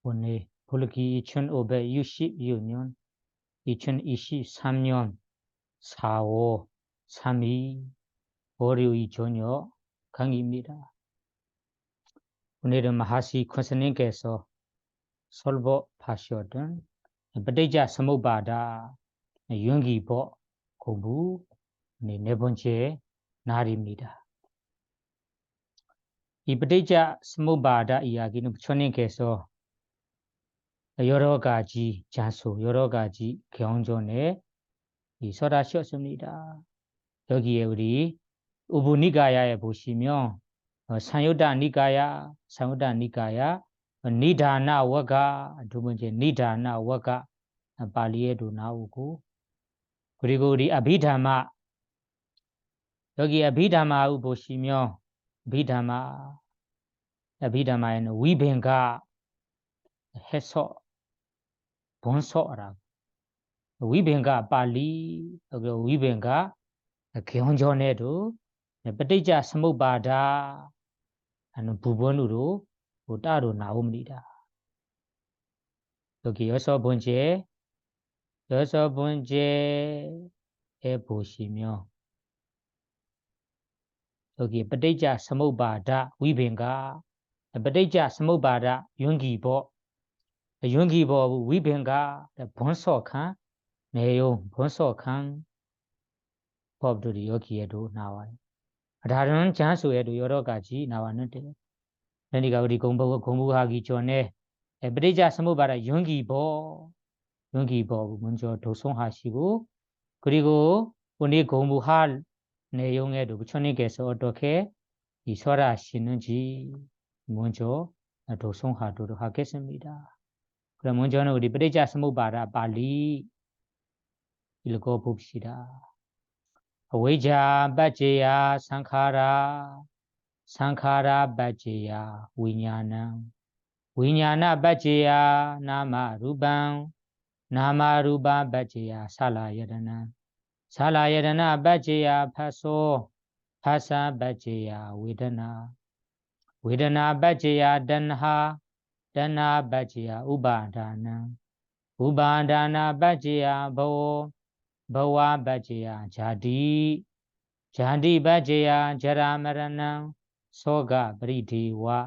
오늘 볼기 2560년 2023년 4월 3일 월요일 저녁 강의입니다. 오늘은 마하시 콘스님께서 설법하셨던ปฏิจจ สมุปบาท 윤기법 공부 네 번째 날입니다. 이ปฏิจจ สมุปบาท 이야기는 부처님께서 여러 가지 자수, 여러 가지 경전에 설하셨습니다. 여기에 우리 우부니가야에 보시면 상유다니가야, 니다나 와가 두 번째 니다나 와가 발리에도 나오고 그리고 우리 아비다마 여기 아비다마우 보시면 아비다마에는 위뱅가 해서 본서라고 위뱅가 발리 그리고 위뱅가 경전에도ปฏิจจ สมุปบาท 하는 부분으로 따로 나옵니다. 여기 여섯 번째에 보시면 여기 ปฏิจจ สมุปบาท 위뱅가 ปฏิจจ สมุปบาท 윤기법 위뱅가 본서칸 내용 본서칸 법들이 여기에도 나와요. 다른 장소에도 여러 가지 나왔는데 그러니까 우리 공부하기 전에ปฏิจจ สมุปบาท 윤기법 먼저 독송하시고 그리고 오늘 공부할 내용에도 부처님께서 어떻게 설하시는지 먼저 독송하도록 하겠습니다. 그럼 먼저는 우리 ปฏิจจ สมุปบาท 발리 읽어봅시다. 어웨자 바제야 상카라 바제야 위냐나 바제야 나마루방 바제야 살라야다나 바제야 파사 바제야 웨다나 바제야 단하 바제야 우바다나 바제야 भवा बचया जाति बचया जरा मरण सोगा परिधेवा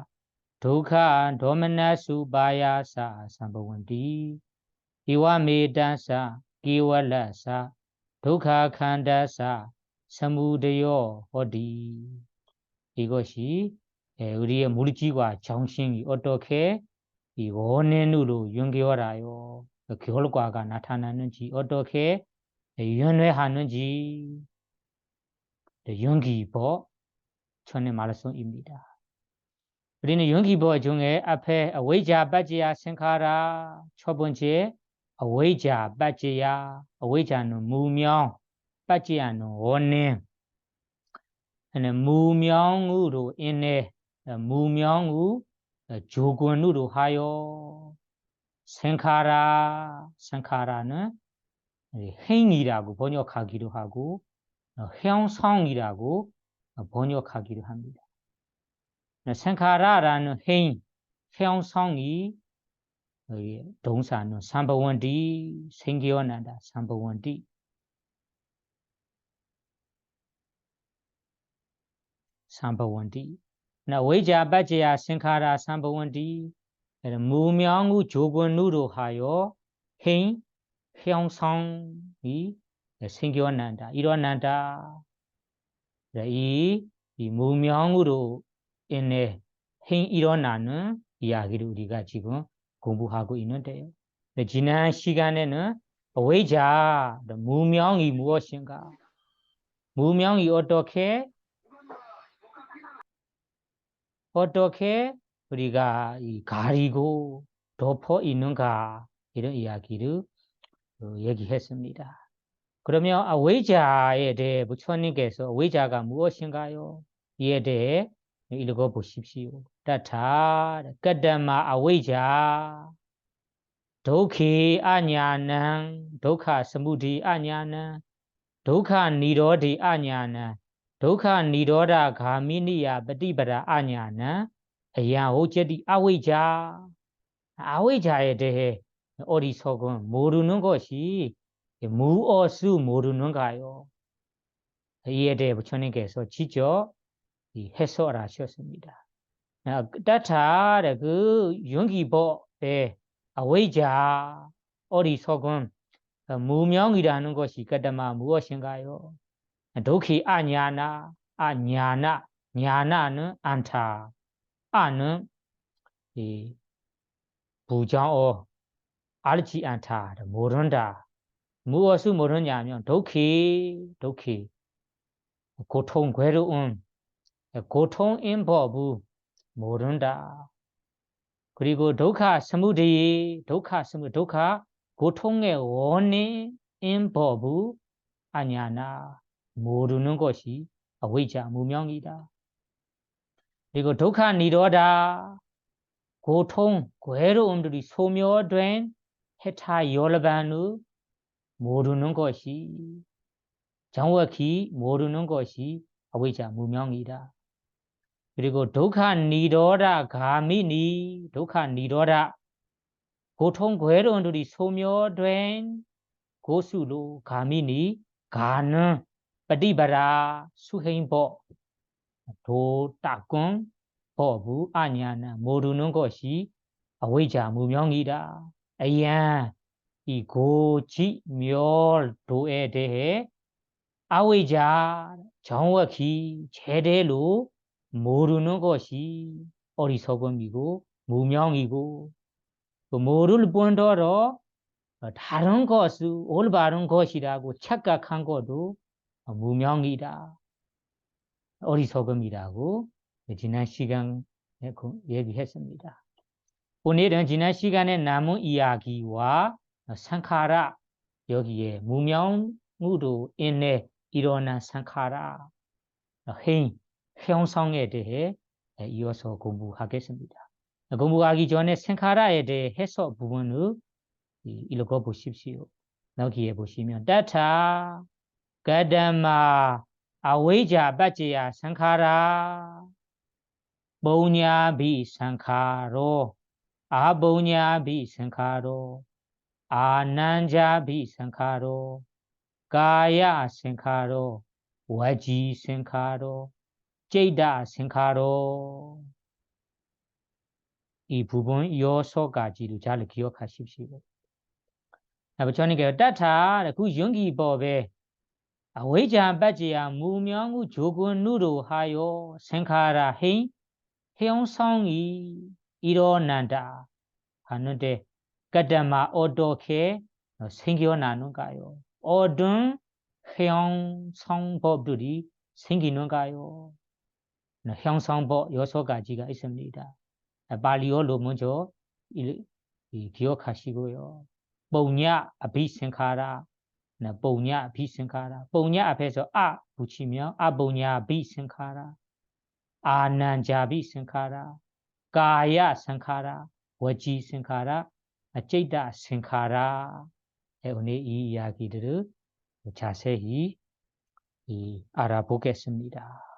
दुखा दोमनसु बायासा संभवन्ति इवा मेदसा केवलसा दुखा खंडसा समुदयो हो디 이것이 우리의 무리지와 정신이 어떻게 이 원인으로 연결하여 결과가 나타나는지 어떻게 연회하는지 윤기법 전에 말씀입니다. 우리는 윤기법 중에 앞에 어웨자 바지야 생카라 첫 번째 어웨자 바지야 어웨자는 무명 바지야는 원인 무명으로 인해 무명우 조건으로 하여 생카라는 행이라고 번역하기도 하고 형성이라고 번역하기도 합니다. 생카라라는 행, 형성이 동사는 삼바원디 생겨난다. 삼바원디 외자 바제야 생카라 삼바원디 무명우 조건으로 하여 행 형성이 생겨난다. 일어난다. 이 무명으로 인해 일어나는 이야기를 우리가 지금 공부하고 있는데요. 지난 시간에는 외자 무명이 무엇인가? 무명이 어떻게 우리가 가리고 덮어 있는가? 이런 이야기를 얘기했습니다. 그러면 외자에 대해 부처님께서 외자가 무엇인가요? 이에 대해 읽어보십시오. 따타 까담마 아웨자 도케 아냐는 도카 스무디 아냐는 도카 니로디 아냐는 도카 니로다 가미니야ปฏิปดา 아냐는 아야 호제디 아웨자 아웨자에 대해 어리석은 모르는 것이 무엇을 모르는가요? 이에 대해 부처님께서 직접 해설하셨습니다. 따뜻한 그 용기법에 아웨자 어리석은 무명이라는 것이 그다마 무엇인가요? 도키 아냐나 아냐나 냐나는 안타 아는 이 부정어 알지 않다 모른다 무엇을 모르냐면 도키 고통 괴로움 고통인 법을 모른다. 그리고 도카 스무디 도카 고통의 원인인 법을 아냐나 모르는 것이 어휘자 무명이다. 그리고 도카 니로다 고통 괴로움들이 소멸된 해타 열반을 모르는 것이 정확히 모르는 것이 어휘자 무명이다. 그리고 도카 니로다 가미니 도카 니로다 고통 괴로움들이 소멸된 고수로 가미니 가는ปฏิบัติ 수행법 도닦은 법을 아냐나 모르는 것이 어휘자 무명이다. 아얀 이 고지멸도에 대해 아웨자 정확히 제대로 모르는 것이 어리석음이고 무명이고 모를 뿐더러 다른 것을 올바른 것이라고 착각한 것도 무명이다. 어리석음이라고 지난 시간에 얘기했습니다. 오늘은 지난 시간에 남은 이야기와 상카라 여기에 무명으로 인해 일어난 상카라 형성에 대해 이어서 공부하겠습니다. 공부하기 전에 상카라에 대해 해석 부분을 읽어보십시오. 여기에 보시면 따타 가다마 아웨자 빠지야 상카라 보냐비 상카로 아보냐비 상카로 아난자비 상카로 가야 상카로 와지 상카로 제이다 상카로 이 부분 6가지를 잘 기억하십시오. 부처님께서 따타 그 용기법에 아웨자 빠지야 무명우 조근누로 하여 상카라 형성이 일어난다 하는데 까다마 어떻게 생겨나는가요? 어떤 형성법들이 생기는가요? 형성법 6가지가 있습니다. 발리어로 먼저 기억하시고요. 뽕냐 아비생카라 뽕냐 비생카라 뽕냐 앞에서 아 붙이면 아뽕냐 비생카라 아난자비 생카라 가야 생카라 와지 생카라 제이다 생카라 오늘 이 이야기들을 자세히 알아보겠습니다.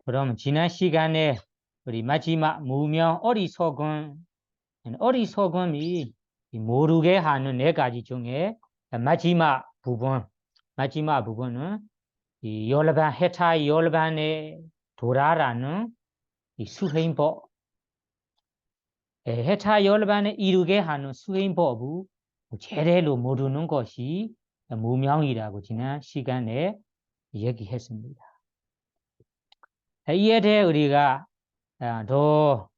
그럼 지난 시간에 우리 마지막 무명 어리석음이 모르게 하는 4가지 중에 마지막 부분은 이 열반 해타 열반에 돌아라는 이 수행법 해타 열반에 이르게 하는 수행법을 제대로 모르는 것이 무명이라고 지난 시간에 얘기했습니다. 이에 대해 우리가 더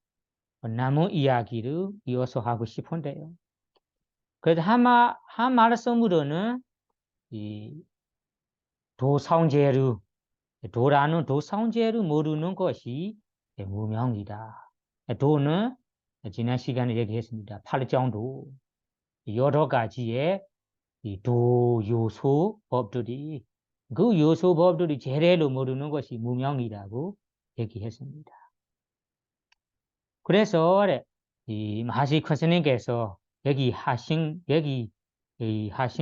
남은 이야기를 이어서 하고 싶은데요. 그래도 한 말씀으로는 이 도성제를 도라는 도성제를 모르는 것이 무명이다. 도는 지난 시간에 얘기했습니다. 8정도 여러 가지의 도 요소 법들이 그 요소 법들이 제대로 모르는 것이 무명이라고 얘기했습니다. 그래서 이 마하시 컨스님께서 여기 하신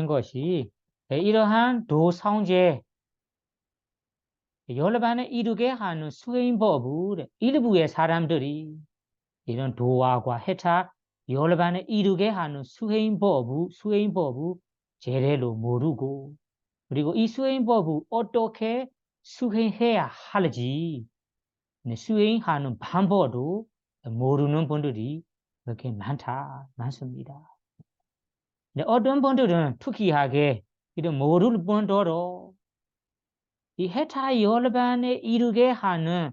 것이 이러한 도성제 열반에 이르게 하는 수행법을 일부의 사람들이 이런 도화과 해타 열반에 이르게 하는 수행법을 제대로 모르고 그리고 이 수행법을 어떻게 수행해야 할지 수행하는 방법도 모르는 분들이 그렇게 많습니다. 어떤 분들은 특이하게 이런 모를 뿐더러 이 해타 열반에 이르게 하는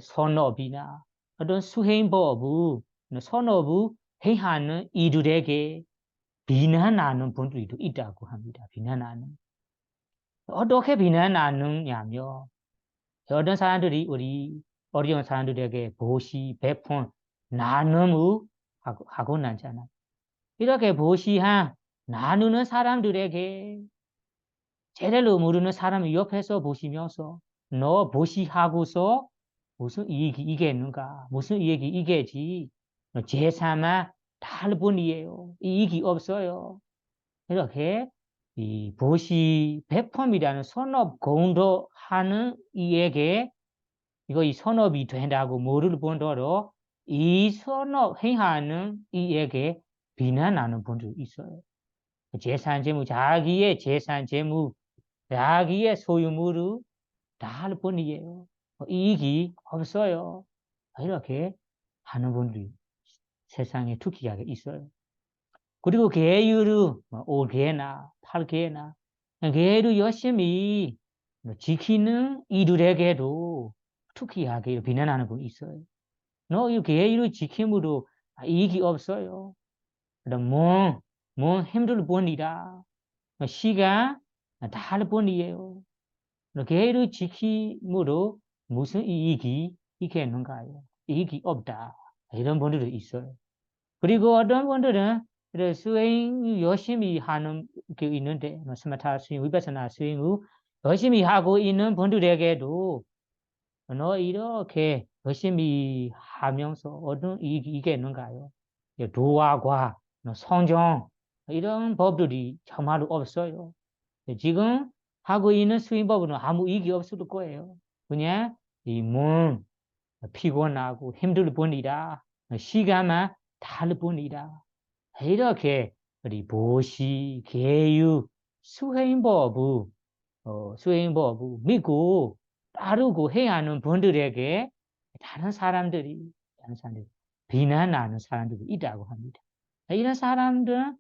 선업이나 어떤 수행법을 선업을 행하는 이들에게 비난하는 분들도 있다고 합니다. 비난하는. 어떻게 비난하느냐며 어떤 사람들이 우리 어려운 사람들에게 보시, 배폰, 나눔을 하고 나잖아. 이렇게 보시한 나누는 사람들에게 제대로 모르는 사람이 옆에서 보시면서 너 보시하고서 무슨 이익이 이겠는가? 무슨 이익이 이게지? 제사만 다할 뿐이에요. 이익이 없어요. 이렇게 이 보시 배품이라는 선업 공도하는 이에게 이거 이 선업이 된다고 모를 뿐더러 이 선업 행하는 이에게 비난하는 분도 있어요. 재산 재무 자기의 재산 재무 자기의 소유물을 다 할 뿐이에요. 이익이 없어요. 이렇게 하는 분들이 세상에 특이하게 있어요. 그리고 계율을 5개나 8개나 계율을 열심히 지키는 이들에게도 특이하게 비난하는 분이 있어요. 너 이 계율을 지킴으로 이익이 없어요. 뭔 힘들 뿐이다. 시간 다 할 뿐이에요. 계율을 지킴으로 무슨 이익이 있겠는가요? 이익이 없다. 이런 분들도 있어요. 그리고 어떤 분들은 수행 열심히 하는 게 있는데, 스마타 수행, 위파사나 수행을 열심히 하고 있는 분들에게도 너 이렇게 열심히 하면서 어떤 이익이 있겠는가요? 도화과 성정 이런 법들이 정말로 없어요. 지금 하고 있는 수행법은 아무 이익이 없을 거예요. 그냥 이 몸 피곤하고 힘들 뿐이다. 시간만 다할 뿐이다. 이렇게 우리 보시, 계유, 수행법을 믿고 따르고 해야 하는 분들에게 다른 사람들이 비난하는 사람들이 있다고 합니다. 이런 사람들은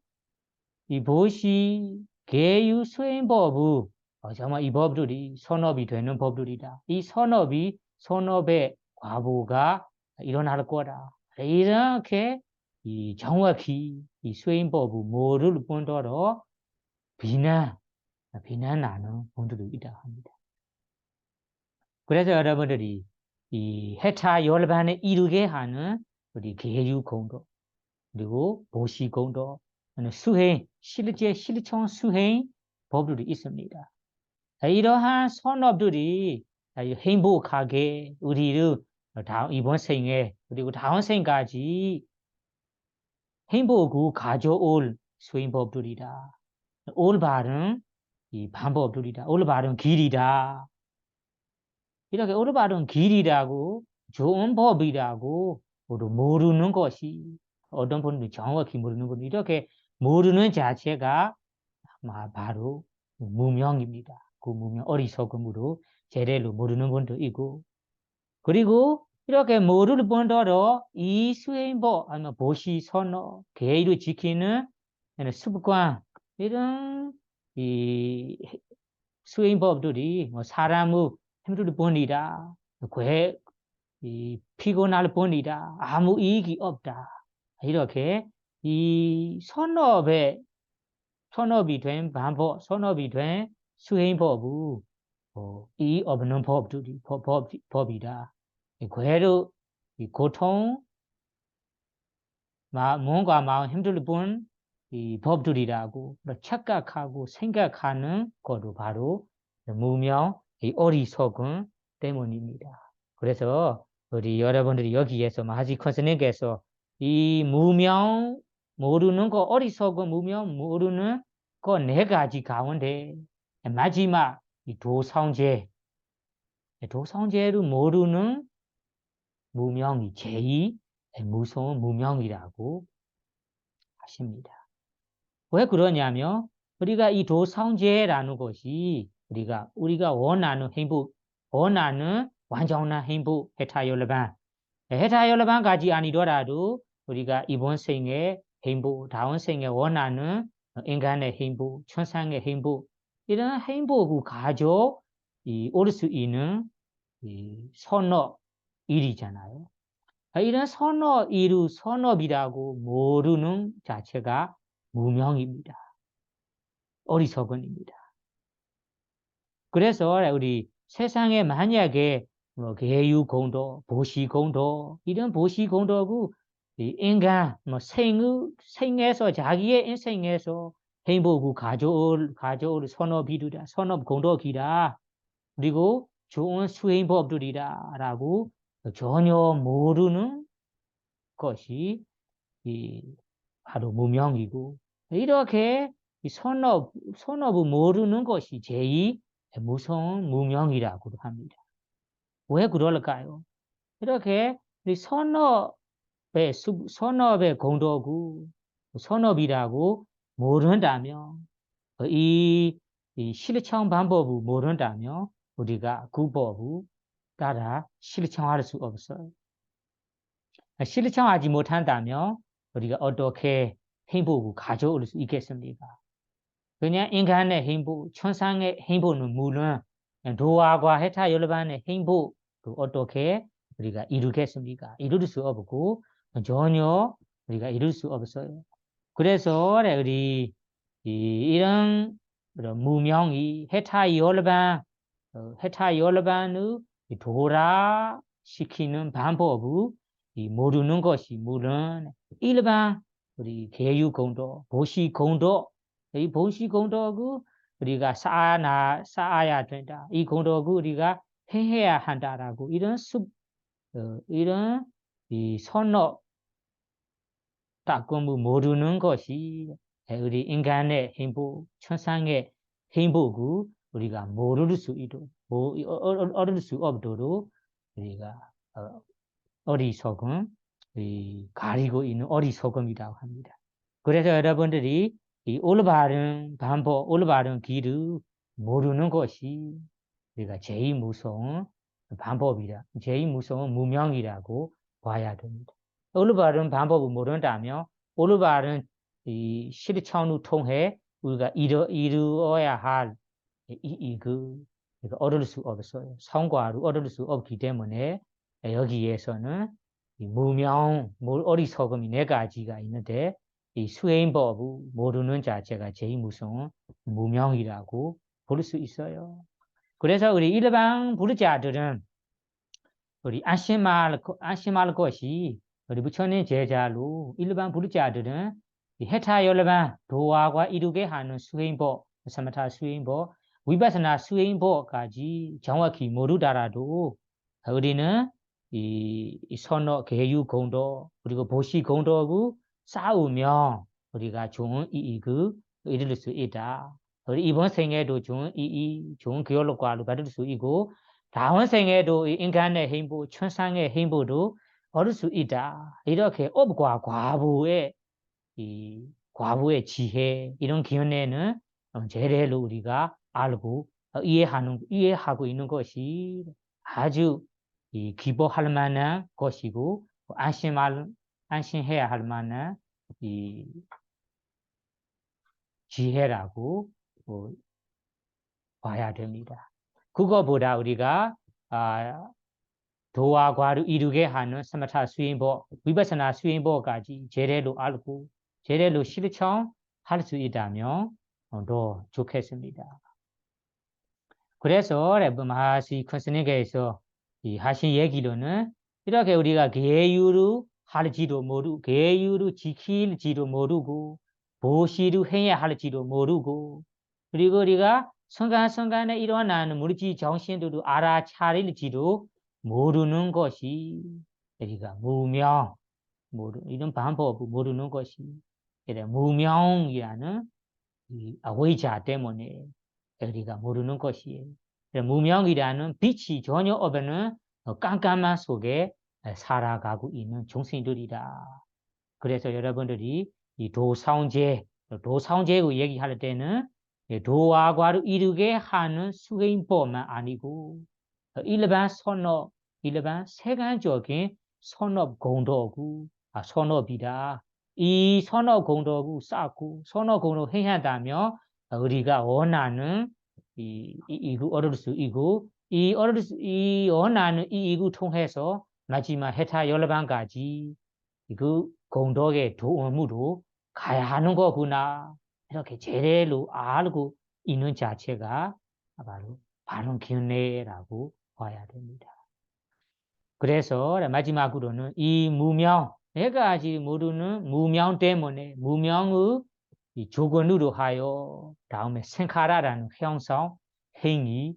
이 보시, 계유, 수행법을 정말 이 법들이 선업이 되는 법들이다. 이 선업의 과보가 일어날 거다. 이렇게 이 정확히 이 수행법을 모를 뿐더러 비난하는 분들도 있다 합니다. 그래서 여러분들이 이 해타 열반에 이르게 하는 우리 계유 공도 그리고 보시 공도 수행 실제 실천 수행 법들이 있습니다. 이러한 선업들이 행복하게 우리를 이번 생에 그리고 다음 생까지 행복을 가져올 수행법들이다. 올바른 이 방법들이다. 올바른 길이다. 이렇게 올바른 길이라고 좋은 법이라고 모르는 것이 어떤 분들이 정확히 모르는 분들 이렇게 모르는 자체가 바로 무명입니다. 그 무명 어리석음으로 제대로 모르는 분도 있고 그리고 이렇게 모르는 분들도 이 수행법 아니면 보시 선어 계율을 지키는 습관 이런 이 수행법들이 사람의 힘들 뿐이다. 피곤할 뿐이다. 아무 이익이 없다. 이렇게 이 선업이 된 방법, 선업이 된 수행법을 이 없는 법이다. 그대로 고통, 몸과 마음 힘들 뿐 이 법들이라고 착각하고 생각하는 것도 바로 무명, 이 어리석음 때문입니다. 그래서 우리 여러분들이 여기에서 마하지 컨스님께서 이 무명 모르는 거 어리석은 무명 모르는 그 네 가지 가운데 마지막 이 도성제를 모르는 무명이 제일 무서운 무명이라고 하십니다. 왜 그러냐면 우리가 이 도성제라는 것이 우리가 원하는 행복, 원하는 완전한 행복, 해타열반까지 아니더라도 우리가 이번 생에 행복, 다음 생에 원하는 인간의 행복, 천상의 행복, 이런 행복을 가져 올 수 있는 이 선업 일이잖아요. 이런 선업이라고 모르는 자체가 무명입니다. 어리석은입니다. 그래서 우리 세상에 만약에 뭐 계유공도, 보시공도 이런 보시공도고 인간 뭐 생에서 자기의 인생에서 행복을 가져올 선업공덕이라 그리고 좋은 수행법들이라라고 전혀 모르는 것이 바로 무명이고 이렇게 선업을 모르는 것이 제일 무서운 무명이라고 합니다. 왜 그럴까요? 이렇게 선업의 공덕을 선업이라고 모른다면 이 실천 방법을 모른다면 우리가 그 법을 따라 실천할 수 없어요. 실천하지 못한다면 우리가 어떻게 행복을 가져올 수 있겠습니까? 그냥 인간의 행복, 천상의 행복은 물론 도화과 해타 열반의 행복 어떻게 우리가 이루겠습니까? 이룰 수 없고 전혀 우리가 이룰 수 없어요. 그래서 우리 이런 무명이 해타 열반을 도라시키는 방법을 모르는 것이 물론 일반 우리 계유공도, 보시공도 이 보시공덕을 우리가 쌓아야 된다. 이 공덕을 우리가 행해야 한다라고 이런 이 선업 닦음을 모르는 것이 우리 인간의 행복, 천상의 행복을 우리가 얻을 수 없도록 우리가 어리석음 가리고 있는 어리석음이라고 합니다. 그래서 여러분들이 이 올바른 방법, 올바른 길을 모르는 것이 우리가 제일 무서운 방법이라, 제일 무서운 무명이라고 봐야 됩니다. 올바른 방법을 모른다면 올바른 이 실천을 통해 우리가 이루어야 할 얻을 수 없어요. 성과를 얻을 수 없기 때문에 여기에서는 이 어리석음이 네 가지가 있는데 이 수행법을 모르는 자체가 제일 무서운 무명이라고 볼 수 있어요. 그래서 우리 일반 부르자들은 우리 안심할 것이 우리 부처님 제자로 일반 부르자들은 해타 열반 도화과 이루게 하는 수행법, 사마타 수행법, 위바사나 수행법까지 정확히 모르더라도 우리는 이 선어 계유 공덕 그리고 보시 공덕을 쌓으면 우리가 좋은 이익을 이룰 수 있다. 우리 이번 생에도 좋은 교육과를 받을 수 있고 다음 생에도 인간의 행복, 천상의 행복도 얻을 수 있다. 이렇게 업과 과부의 지혜 이런 견해는 제대로 우리가 알고 이해하고 있는 것이 아주 기뻐할 만한 것이고 안심해야 할 만한 지혜라고 봐야 됩니다. 그거보다 우리가 도와 과를 이루게 하는 사마타 수행법, 위바사나 수행법까지 제대로 알고 제대로 실천할 수 있다면 더 좋겠습니다. 그래서 마하시 컨스님께서 하신 얘기로는 이렇게 우리가 계유를 지킬지도 모르고 보시를 해야 할지도 모르고 그리고 우리가 순간순간에 일어나는 물질 정신들을 알아차릴지도 모르는 것이 우리가 이런 방법을 모르는 것이 무명이라는 이 아웨이자 때문에 우리가 모르는 것이에요. 무명이라는 빛이 전혀 없는 깜깜한 속에 살아가고 있는 중생들이다. 그래서 여러분들이 이 도사운제고 얘기할 때는 도화과를 이루게 하는 수행법만 아니고 일반 세간적인 선업 공덕구 선업이다. 이 선업 공덕구 쌓고 선업 공덕 해야 한다면 우리가 원하는 이구 얻을 수 있고 이 원하는 이 이구 통해서 마지막 해타 10번까지 그 공덕의 도움으로 가야 하는 거구나. 이렇게 제대로 알고 있는 자체가 바로 바른 견해라고 봐야 됩니다. 그래서 마지막으로는 이 무명, 내가 아직 모르는 무명 때문에 무명의 이 조건으로 하여 다음에 생카라라는 형성, 행위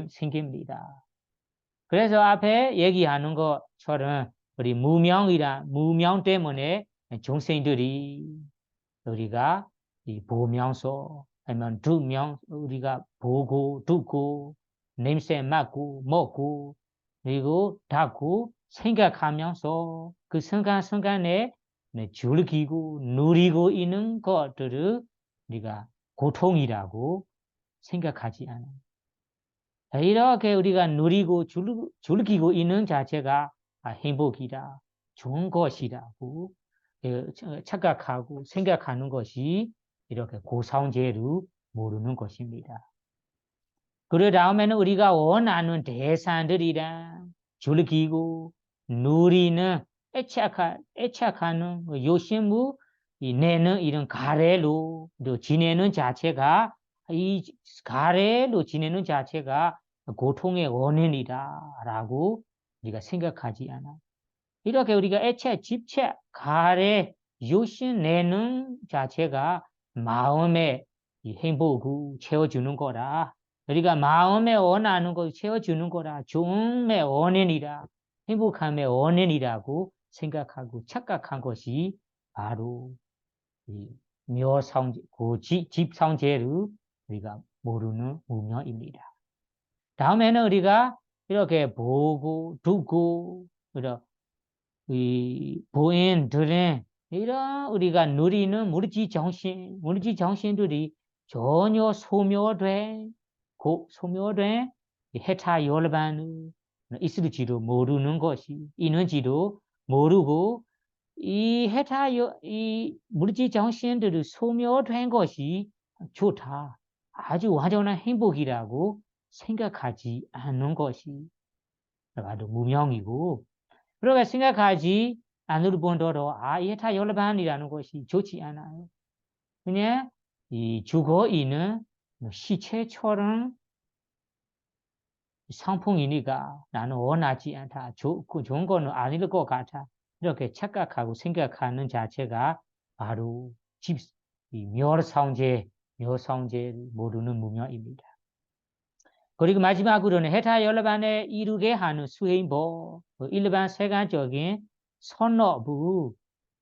생깁니다. 그래서 앞에 얘기하는 것처럼 우리 무명 때문에 중생들이 우리가 이 보면서 아니면 우리가 보고 듣고 냄새 맡고 먹고 그리고 닦고 생각하면서 그 순간순간에 즐기고 누리고 있는 것들을 우리가 고통이라고 생각하지 않아요. 이렇게 우리가 누리고 즐기고 있는 자체가 행복이다, 좋은 것이라고 착각하고 생각하는 것이 이렇게 고사원제로 모르는 것입니다. 그 다음에는 우리가 원하는 대상들이랑 즐기고 누리는 애착하는 요심무 내는 이런 가래로 지내는 자체가 이 가래로 지내는 자체가 고통의 원인이다라고 우리가 생각하지 않아. 이렇게 우리가 애착, 집착, 가래, 요심 내는 자체가 마음의 행복을 채워주는 거라. 우리가 마음에 원하는 걸 채워주는 거라. 좋음의 원인이라. 행복함의 원인이라고 생각하고 착각한 것이 바로 이 묘성제, 집성제를 우리가 모르는 무명입니다. 다음에는 우리가 이렇게 보고 듣고 이 보인 들은 이런 우리가 누리는 무르지 정신들이 전혀 소멸된 해타 열반을 있을지도 모르는 것이 있는지도 모르고 이 무르지 정신들이 소멸된 것이 좋다. 아주 완전한 행복이라고 생각하지 않는 것이 바로 무명이고 그렇게 생각하지 않을 뿐더러 이 해타 열반이라는 것이 좋지 않아요. 그냥 이 죽어 있는 시체처럼 상품이니까 나는 원하지 않다. 좋은 거는 아닐 것 같아. 이렇게 착각하고 생각하는 자체가 바로 묘성제를 모르는 무명입니다. 그리고 마지막으로는 해타 열반에 이르게 하는 수행법, 일반 세간적인 선업을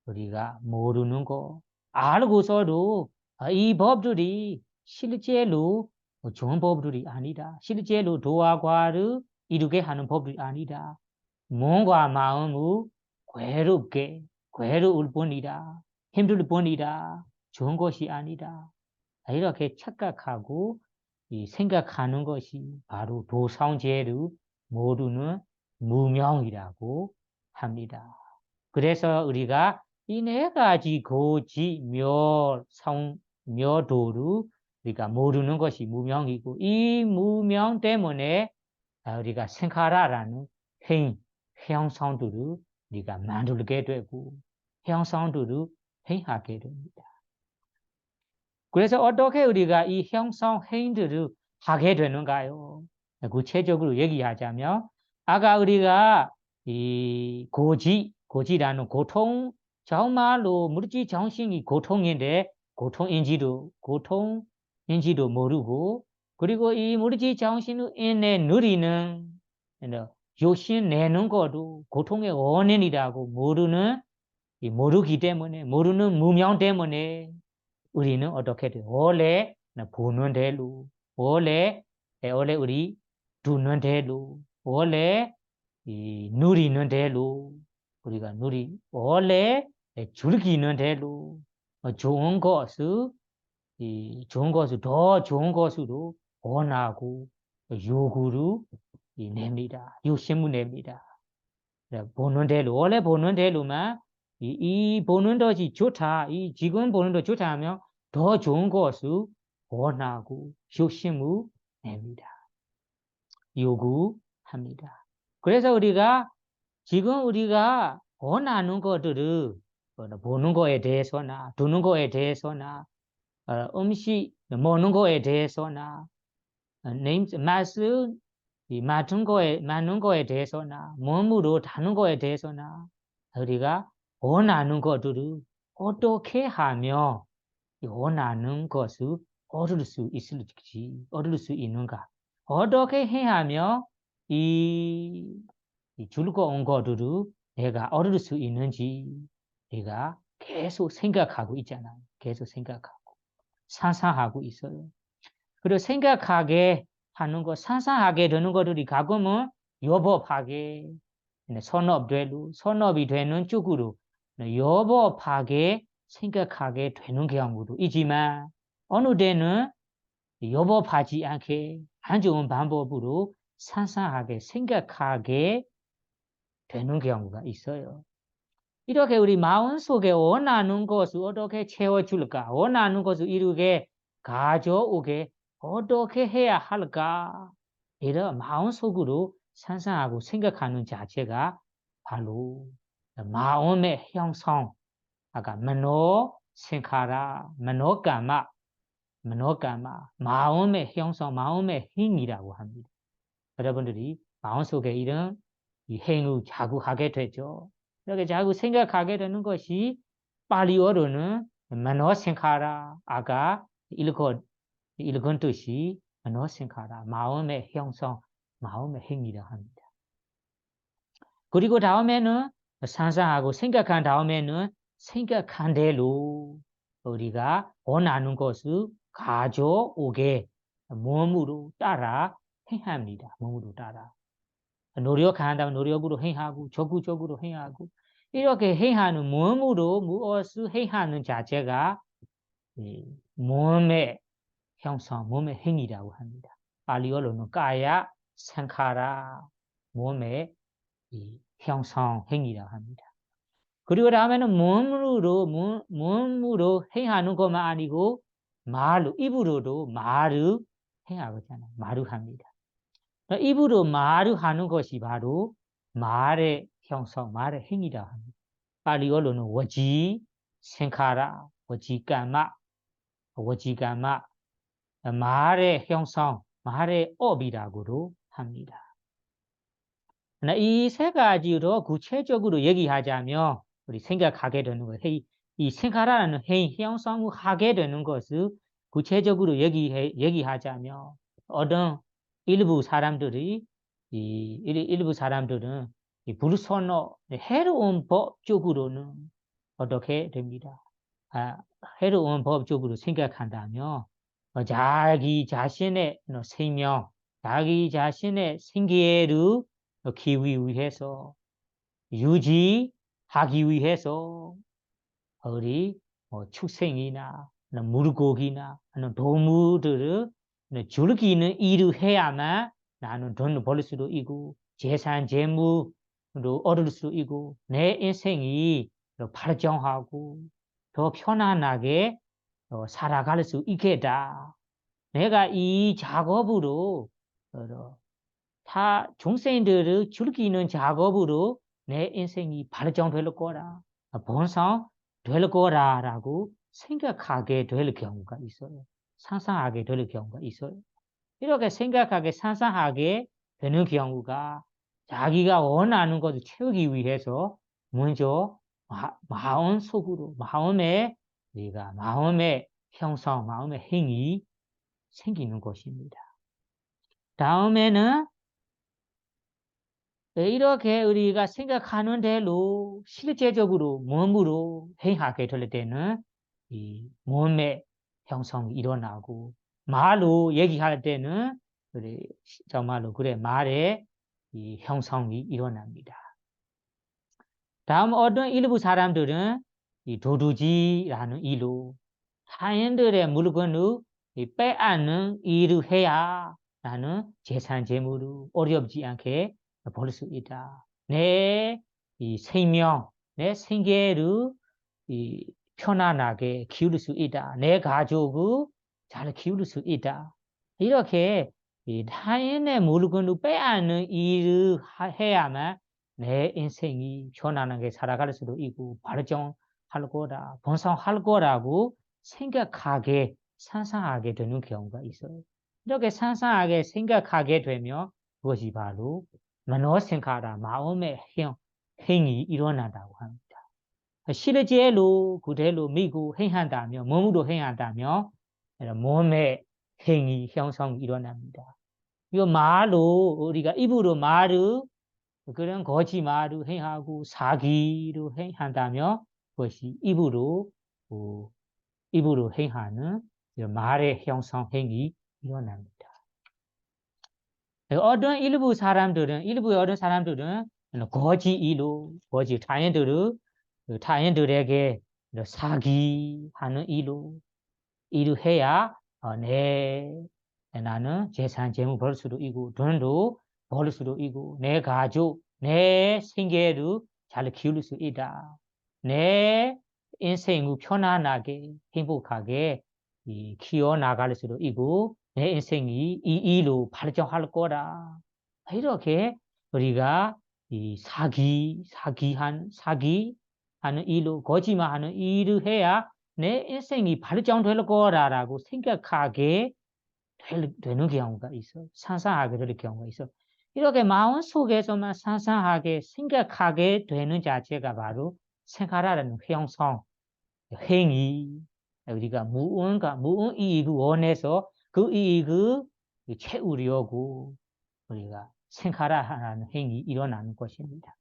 우리가 모르는 거 알고서도 이 법들이 실제로 좋은 법들이 아니다. 실제로 도화과를 이루게 하는 법이 아니다. 몸과 마음을 괴로울 뿐이다. 힘들 뿐이다. 좋은 것이 아니다. 이렇게 착각하고 생각하는 것이 바로 도사원제를 모르는 무명이라고 합니다. 그래서 우리가 이 네 가지 고지, 묘도를 우리가 모르는 것이 무명이고 이 무명 때문에 우리가 생카라라는 형성들을 우리가 만들게 되고 형성들을 행하게 됩니다. 그래서 어떻게 우리가 이 형성 행위들을 하게 되는가요? 구체적으로 얘기하자면 아까 우리가 이 고지라는 고통 정말로 무르지 정신이 고통인데 고통인지도 모르고 그리고 이 무르지 정신을 인해 누리는 욕심 내는 것도 고통의 원인이라고 모르기 때문에 모르는 무명 때문에 우리는 어떻게 돼? 원래 보는 대로, 원래 우리 두는 대로, 원래 이 누리는 대로, 우리가 원래 즐기는 대로 좋은 것을 더 좋은 것으로 원하고 요구를 냅니다. 욕심을 냅니다. 보는 대로, 원래 보는 대로만 이 보는 것이 좋다. 이 지금 보는 것 좋다 하면 더 좋은 것을 원하고 욕심을 냅니다. 요구합니다. 그래서 지금 우리가 원하는 것들을 보는 거에 대해서나 두는 거에 대해서나 음식 먹는 거에 대해서나 말씀 맞는 거에 대해서나 몸으로 다는 거에 대해서나 우리가 원하는 것들을 어떻게 하며 원하는 것을 얻을 수 있는가? 어떻게 해야며 이 즐거운 것들을 내가 얻을 수 있는지 내가 계속 생각하고 있잖아요. 계속 생각하고 상상하고 있어요. 그리고 생각하게 하는 거, 상상하게 되는 것들이 가끔은 여법하게 선업이 되는 쪽으로 여법하게 생각하게 되는 경우도 있지만 어느 때는 여법하지 않게 안 좋은 방법으로 상상하게 생각하게 되는 경우가 있어요. 이렇게 우리 마음속에 원하는 것을 어떻게 채워줄까? 원하는 것을 이루게 가져오게 어떻게 해야 할까? 이런 마음속으로 상상하고 생각하는 자체가 바로 마음의 형성, 아까 머노감마, 마음의 형성, 마음의 행위라고 합니다. 여러분들이 마음속에 이런 이 행위 자꾸 하게 되죠. 이렇게 자꾸 생각하게 되는 것이 팔리어로는 머노생카라, 아까 읽은 뜻이 머노생카라, 마음의 형성, 마음의 행위라 합니다. 그리고 다음에는 상상하고 생각한 다음에는 생각한 대로 우리가 원하는 것을 가져오게 몸으로 따라 행합니다. 몸으로 따라. 노력한다면 노력으로 행하고 적극적으로 행하고 이렇게 행하는 몸으로 무엇을 행하는 자체가 몸의 형성, 몸의 행위라고 합니다. 팔리어로는 까야 상카라, 몸의 형성, 행위라고 합니다. 그리고 다음에는 몸으로 행하는 것만 아니고 말로, 입으로도 말을 행하고 있잖아요. 말을 합니다. 입으로 말을 하는 것이 바로 말의 형성, 말의 행위라 합니다. 팔리어로는 워지, 생카라, 워지감마, 말의 형성, 말의 업이라고도 합니다. 이 세 가지로 구체적으로 얘기하자면 우리 생각하게 되는 거예요. 이 생카라는 형성을 하게 되는 것을 구체적으로 얘기하자면 어떤 일부 사람들은 불선호, 해로운 법 쪽으로는 어떻게 됩니다. 해로운 법 쪽으로 생각한다면 자기 자신의 생명, 자기 자신의 생계를 키우기 위해서 유지하기 위해서 우리 축생이나 물고기나 동물들을 즐기는 일을 해야만 나는 돈을 벌 수도 있고 재산 재물로 얻을 수 있고 내 인생이 발전하고 더 편안하게 살아갈 수 있겠다. 내가 이 작업으로 다 중생들을 즐기는 작업으로 내 인생이 발전될 거라, 번성될 거라라고 생각하게 될 경우가 있어요. 상상하게 될 경우가 있어요. 이렇게 생각하게 상상하게 되는 경우가 자기가 원하는 것을 채우기 위해서 먼저 마음속으로 마음의 형성, 마음의 행위 생기는 것입니다. 다음에는 이렇게 우리가 생각하는 대로 실제적으로 몸으로 행하게 될 때는 이 몸의 형성이 일어나고 말로 얘기할 때는 그래 정말로 그래 말에 이 형성이 일어납니다. 다음 어떤 일부 사람들은 이 도두지라는 이로 타인들의 물건을 빼앗는 일을 해야 나는 재산 재물을 어렵지 않게 벌 수 있다. 내 이 생명, 내 생계를 이 편안하게 키울 수 있다. 내 가족을 잘 키울 수 있다. 이렇게 이 타인의 물건을 빼앗는 일을 해야만 내 인생이 편안하게 살아갈 수도 있고 발전할 거다, 번성할 거라고 생각하게 상상하게 되는 경우가 있어요. 이렇게 상상하게 생각하게 되면 그것이 바로 만노생카라 마음의 행이 일어난다고 합니다. 실제로 그대로 믿고 행한다면 몸으로 행한다면 몸의 행이 형성이 일어납니다. 이 말로 우리가 입으로 말을 그런 거짓말을 행하고 사기로 행한다면 그것이 입으로 행하는 말의 형성 행이 일어납니다. 어떤 일부 어떤 사람들은 거짓이로 거짓 타인들에게 사기하는 일을 해야 나는 재산 재물 벌 수도 있고 돈도 벌 수도 있고 내 가족 내 생계를 잘 키울 수 있다. 내 인생을 편안하게 행복하게 키워나갈 수도 있고 내 인생이 이 일로 발전할 거라. 이렇게 우리가 이 사기하는 일로 거짓말하는 일을 해야 내 인생이 발전될 거라고 생각하게 되는 경우가 있어. 상상하게 될 경우가 있어. 이렇게 마음속에서만 상상하게 생각하게 되는 자체가 바로 생활하라는 형성, 행위. 우리가 무언 이익을 원해서 그 이익을 채우려고 우리가 생활하는 행위 일어나는 것입니다.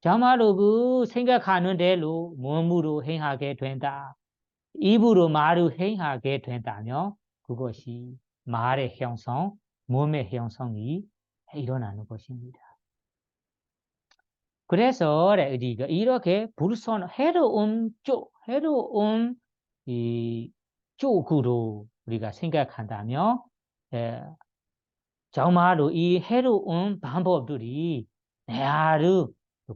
정말로 그 생각하는 대로 몸으로 행하게 된다. 입으로 말을 행하게 된다면 그것이 말의 형성, 몸의 형성이 일어나는 것입니다. 그래서 우리가 이렇게 해로운 이 쪽으로 우리가 생각한다면 정말로 이 해로운 방법들이 나를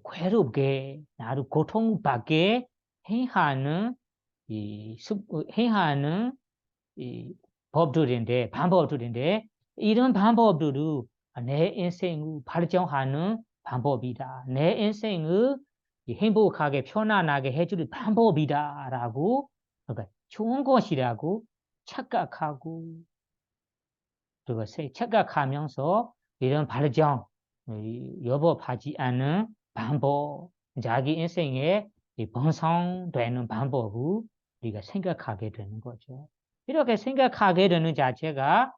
괴롭게, 나를 고통받게 행하는 행하는 방법들인데 이런 방법들을 내 인생을 발전하는 방법이다. 내 인생을 행복하게 편안하게 해줄 방법이다라고 그러니까 좋은 것이라고 착각하고 그것을 착각하면서 이런 발전 여법하지 않은 방법 자기 인생에 번성되는 방법을 우리가 생각하게 되는 거죠. 이렇게 생각하게 되는 자체가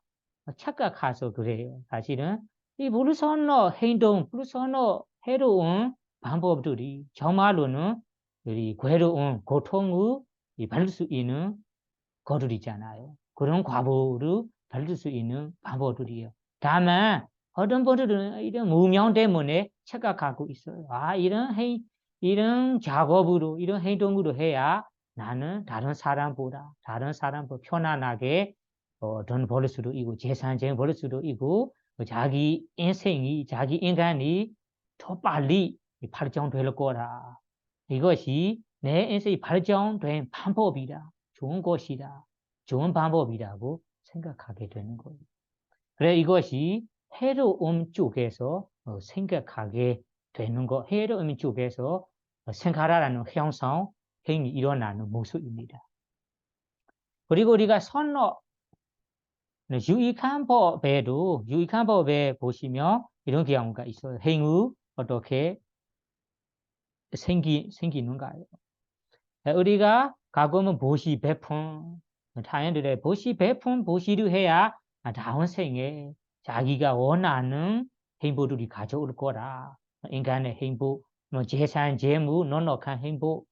착각해서 그래요. 사실은 이 불선로 행동, 불선로 해로운 방법들이 정말로는 우리 괴로운 고통을 받을 수 있는 것들이잖아요. 그런 과보를 받을 수 있는 방법들이에요. 다만 어떤 분들은 이런 무명 때문에 착각하고 있어요. 이런 작업으로 이런 행동으로 해야 나는 다른 사람보다 편안하게 돈 벌 수도 있고 재산 벌 수도 있고 자기 인간이 더 빨리 발전될 거라. 이것이 내 인생이 발전된 방법이다. 좋은 것이다. 좋은 방법이라고 생각하게 되는 거예요. 그래 이것이 해로움 쪽에서 생각하게 되는 거, 해로움 쪽에서 생각하라는 형성, 행위 일어나는 모습입니다. 그리고 우리가 유익한 법에 보시면 이런 경우가 있어요. 행위 어떻게 생기는가요? 우리가 가끔은 보시 베푼 타인들의 보시를 해야 다음 생에 자기가 원하는 행복들이 가져올 거라. 인간의 행복, 재산, 재무, 넉넉한 행복,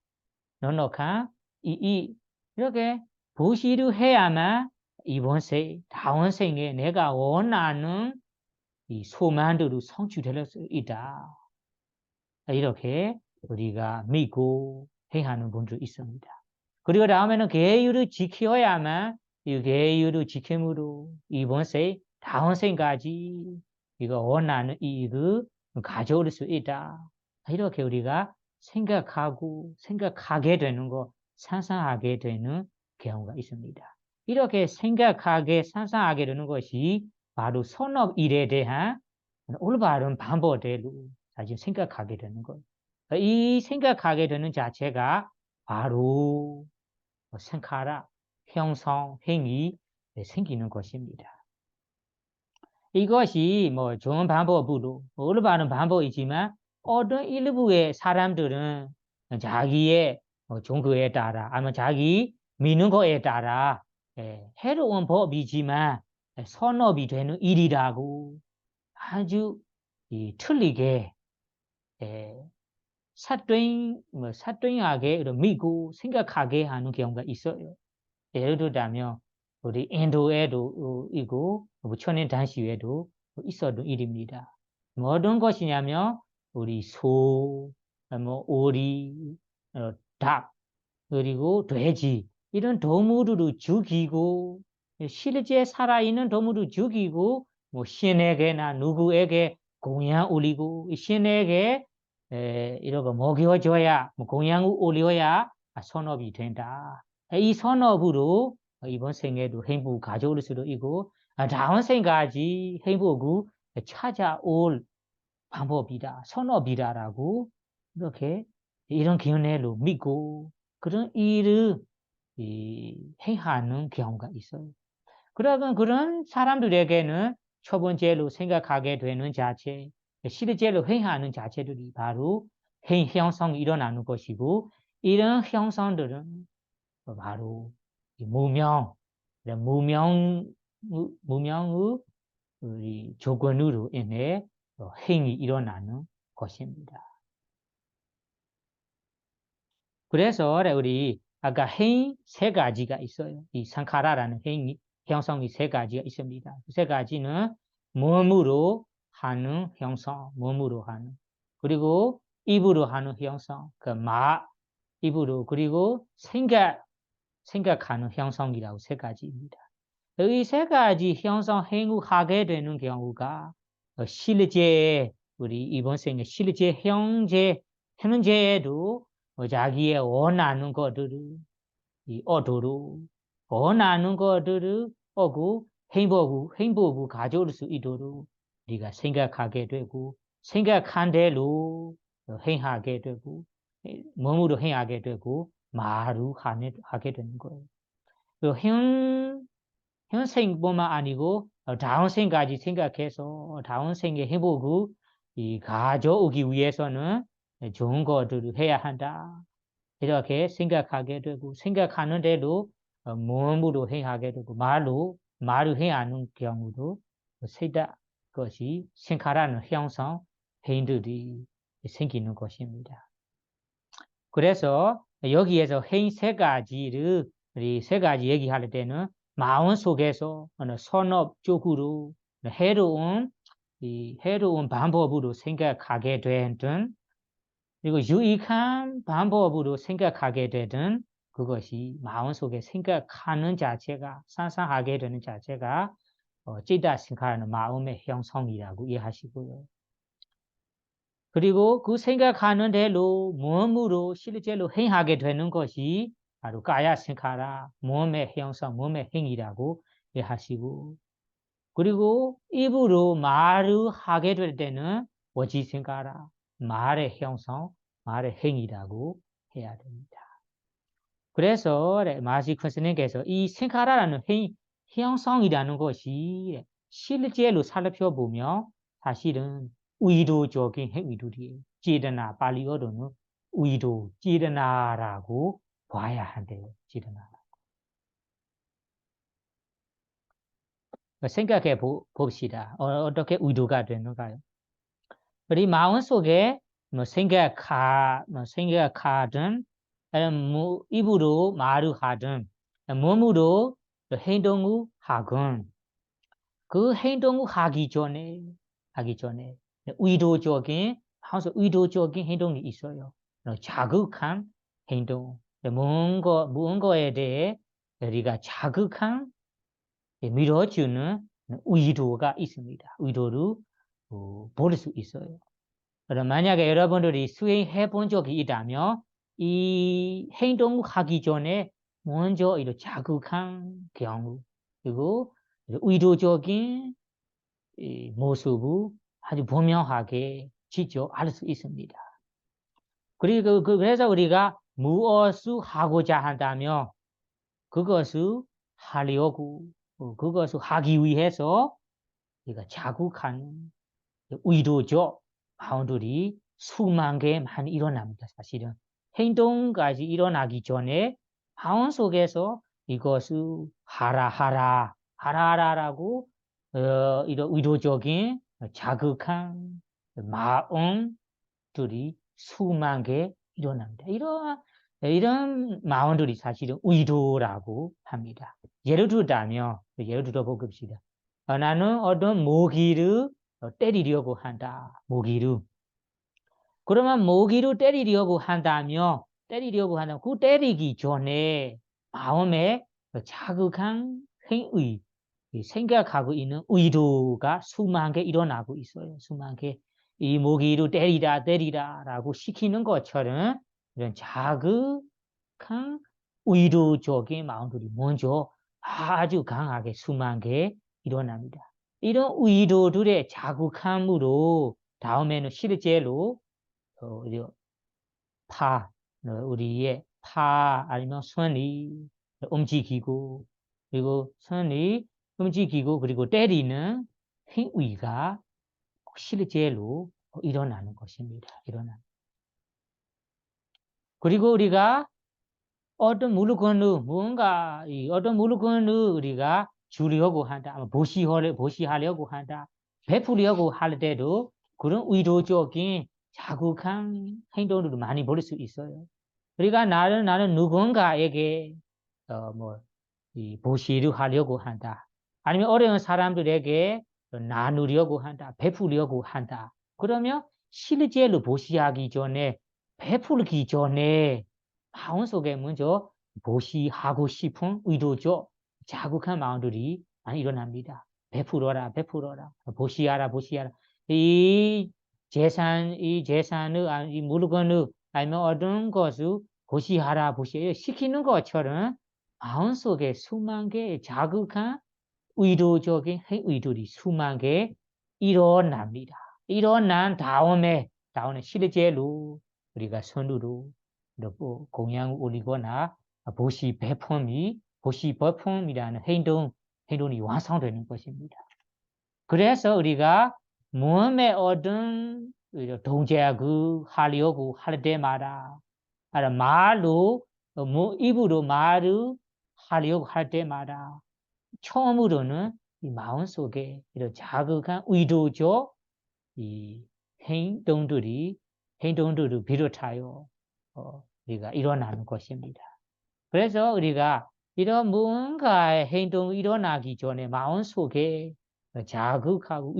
넉넉한 이익 이렇게 보시를 해야만 이번세 다원생에 내가 원하는 이 소만도로 성취될 수 있다. 이렇게 우리가 믿고 행하는 분도 있습니다. 그리고 다음에는 계율을 지켜야만 이 계율을 지킴으로 이번세 다원생까지 이거 원하는 이익을 가져올 수 있다. 이렇게 우리가 생각하게 되는 거, 상상하게 되는 경우가 있습니다. 이렇게 상상하게 되는 것이 바로 선업일에 대한 올바른 방법대로 사실 생각하게 되는 거예요. 이 생각하게 되는 자체가 바로 생카라, 형성, 행위 생기는 것입니다. 이것이 뭐 좋은 방법으로 올바른 방법이지만 어떤 일부의 사람들은 자기의 종교에 따라 아니면 자기 믿는 거에 따라 해로운 법이지만 선업이 되는 일이라고 아주 틀리게 사또하게 믿고 생각하게 하는 경우가 있어요. 예를 들자면 우리 인도에도 있고 천연 단시에도 있었던 일입니다. 뭐 어떤 것이냐면 우리 소, 뭐 오리, 닭 그리고 돼지 이런 동물을 죽이고 실제 살아있는 동물을 죽이고 뭐 신에게나 누구에게 공양 올리고 신에게 이렇게 먹여줘야 뭐 공양을 올려야 선업이 된다. 이 선업으로 이번 생에도 행복 가져올 수도 있고 다음 생까지 행복을 찾아올 방법이다, 선업이다라고 이렇게 이런 기운으로 믿고 그런 일을 행하는 경우가 있어요. 그러면 그런 사람들에게는 첫 번째로 생각하게 되는 자체, 실제로 행하는 자체들이 바로 형성이 일어나는 것이고 이런 형성들은 바로 무명의 우리 조건으로 인해 행이 일어나는 것입니다. 그래서 우리 아까 행 세 가지가 있어요. 이 상카라라는 형성이 세 가지가 있습니다. 세 가지는 몸으로 하는 형성, 몸으로 하는. 그리고 입으로 하는 형성, 입으로. 그리고 생각하는 형성이라고 세 가지입니다. 이 세 가지 형성 행하게 되는 경우가 실제 우리 이번 생에 실제 현재에도 자기의 원하는 것들을 얻도록 원하는 것들을 얻고 행복을 가져올 수 있도록 우리가 생각하게 되고 생각한 대로 행하게 되고 몸으로 행하게 되고 말로 하게 되는 거예요. 현생뿐만 아니고 다음 생까지 생각해서 다음 생의 행복을 가져오기 위해서는 좋은 것들을 해야 한다. 이렇게 생각하게 되고 생각하는 대로 몸으로 행하게 되고 말을 해야 하는 경우도 세다 것이 생카라는 형성 행들이 생기는 것입니다. 그래서 여기에서 행 세 가지를 우리 세 가지 얘기할 때는 마음 속에서 선업 쪽으로 해로운 방법으로 생각하게 되든 그리고 유익한 방법으로 생각하게 되든 그것이 마음속에 생각하는 자체가 상상하게 되는 자체가 찌다싱카라는 마음의 형성이라고 이해하시고요. 그리고 그 생각하는 대로 몸으로 실제로 행하게 되는 것이 바로 까야싱카라 몸의 형성, 몸의 행위라고 이해하시고 그리고 입으로 말을 하게 될 때는 워지싱카라 말의 형성, 말의 행위라고 해야 됩니다. 그래서 마시 쿤스님께서 이 생카라라는 형성이라는 것이 실제로 살펴보면 사실은 의도적인 행위들이에요. 찌르나 발리어로는 의도, 찌르나라고 봐야 한대요. 찌르나. 생각해 봅시다. 어떻게 의도가 되는가요? 우리 마음속에 생각하든 입으로 말을 하든 몸으로 행동을 하건 그 행동을 하기 전에 의도적인 항상 의도적인 행동이 있어요. 자극한 행동 무언가에 대해 우리가 자극한 밀어주는 의도가 있습니다. 의도를 볼 수 있어요. 그럼 만약에 여러분들이 수행해 본 적이 있다면 이 행동을 하기 전에 먼저 이런 자극한 경우 그리고 의도적인 모습을 아주 분명하게 직접 알 수 있습니다. 그리고 그래서 우리가 무엇을 하고자 한다면 그것을 하려고 그것을 하기 위해서 우리가 자극한 의도적 마음들이 수만 개 많이 일어납니다. 사실은 행동까지 일어나기 전에 마음 속에서 이것을 하라라고 이런 의도적인 자극한 마음들이 수만 개 일어납니다. 이런 마음들이 사실은 의도라고 합니다. 예를 들어 보겠습니다. 나는 어떤 모기를 때리려고 한다. 모기를. 그러면 모기를 때리려고 한다면 그 때리기 전에 마음에 자극한 행위, 생각하고 있는 의도가 수만 개 일어나고 있어요. 수만 개. 이 모기를 때리라라고 시키는 것처럼 이런 자극한 의도적인 마음들이 먼저 아주 강하게 수만 개 일어납니다. 이런 의도들의 자극함으로 다음에는 실제로 우리의 파 아니면 손이 움직이고 그리고 손이 움직이고 그리고 때리는 행위가 실제로 일어나는 것입니다. 그리고 우리가 어떤 물건을 우리가 주려고 한다, 보시하려고 한다, 베풀려고 할 때도 그런 의도적인 자극한 행동들을 많이 볼 수 있어요. 우리가 나는 누군가에게 보시를 하려고 한다. 아니면 어려운 사람들에게 나누려고 한다, 베풀려고 한다. 그러면 실제로 보시하기 전에 베풀기 전에 마음속에 먼저 보시하고 싶은 의도적 자극한 마음들이 많이 일어납니다. 베풀어라. 보시하라. 이 재산을, 이 물건을, 아니면 어떤 것을 보시하라. 시키는 것처럼 마음속에 수만 개의 자극한 의도적인 행위들이 수만 개 일어납니다. 일어난 다음에 실제로 우리가 손으로 공양을 올리거나 보시 배품이라는 행동이 완성되는 것입니다. 그래서 우리가 몸에 얻은 동작을 하려고 할 때마다 입으로 말을 하려고 할 때마다 처음으로는 이 마음속에 이런 자극한 의도적 이 행동들을 비롯하여 우리가 일어나는 것입니다. 그래서 우리가 이런 무언가의 행동이 일어나기 전에 마음속에 자극하고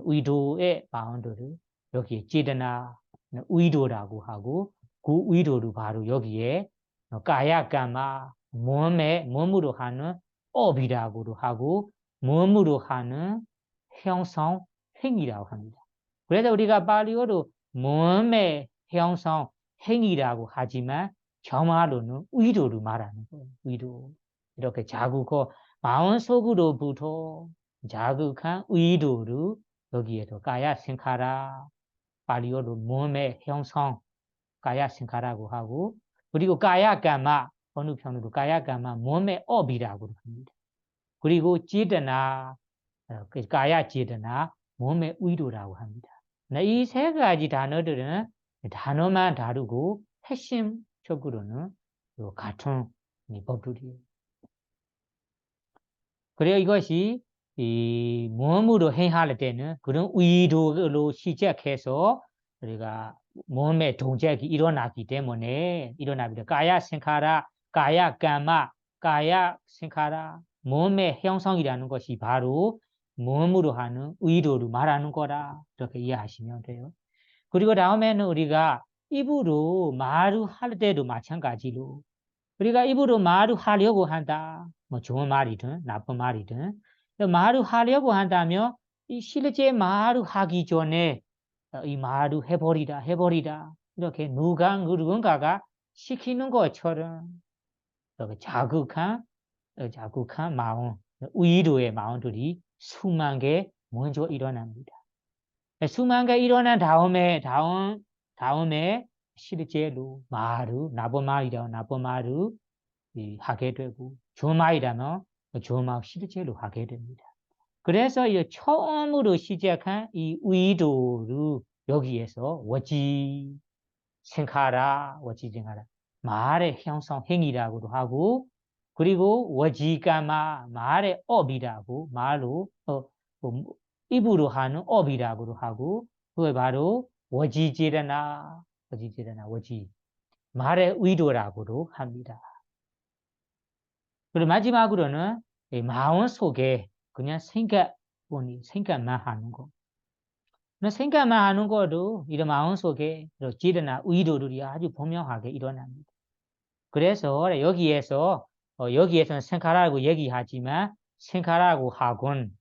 의도의 마음들을 여기에 찌르나 의도라고 하고 그 의도를 바로 여기에 까야까마 몸으로 하는 업이라고도 하고 몸으로 하는 형성 행위라고 합니다. 그래서 우리가 발리어로 몸의 형성 행위라고 하지만 정말로는 의도를 말하는 거예요. 의도. 이렇게 자극하고 마음속으로부터 자극한 의도를 여기에도 까야 생카라 발리어로 몸의 형성 까야 생카라고 하고 그리고 까야까마 어느 편으로 까야까마 몸의 업이라고 합니다. 그리고 제드나 까야 제드나 몸의 의도라고 합니다. 이 세 가지 단어들은 단어만 다르고 핵심적으로는 같은 법들이에요. 그래야 이것이 이 몸으로 행할 때는 그런 의도로 시작해서 우리가 몸의 동작이 일어나기 때문에 일어나기 가야 생카라, 가야 감마, 가야 생카라 몸의 형성이라는 것이 바로 몸으로 하는 의도로 말하는 거라 이렇게 이해하시면 돼요. 그리고 다음에는 우리가 입으로 말을 할 때도 마찬가지로 우리가 입으로 말을 하려고 한다. 뭐 좋은 말이든 나쁜 말이든 말을 하려고 한다면 이 실제 말을 하기 전에 이 말을 해버리다 이렇게 누군가가 시키는 것처럼 이렇게 자극한 마음, 의도의 마음들이 수만 개 먼저 일어납니다. 수만 개 일어난 다음에 실제로 나쁜 말을 하게 되고 좋은 말이라면 좋은 말 실제로 하게 됩니다. 그래서 이 처음으로 시작한 이 의도를 여기에서 워지 생카라 말의 형성 행위라고도 하고 그리고 워지가마 말의 업이라고 말로 입으로 하는 업이라고도 하고 그게 바로 워지지라나 워지 말의 의도라고도 합니다. 그리고 마지막으로는 마음 속에 그냥 생각만 하는 거. 생각만 하는 것도 이런 마음 속에 지르나 의도들이 아주 분명하게 일어납니다. 그래서 여기에서는 생카라고 얘기하지만 생카라고 하건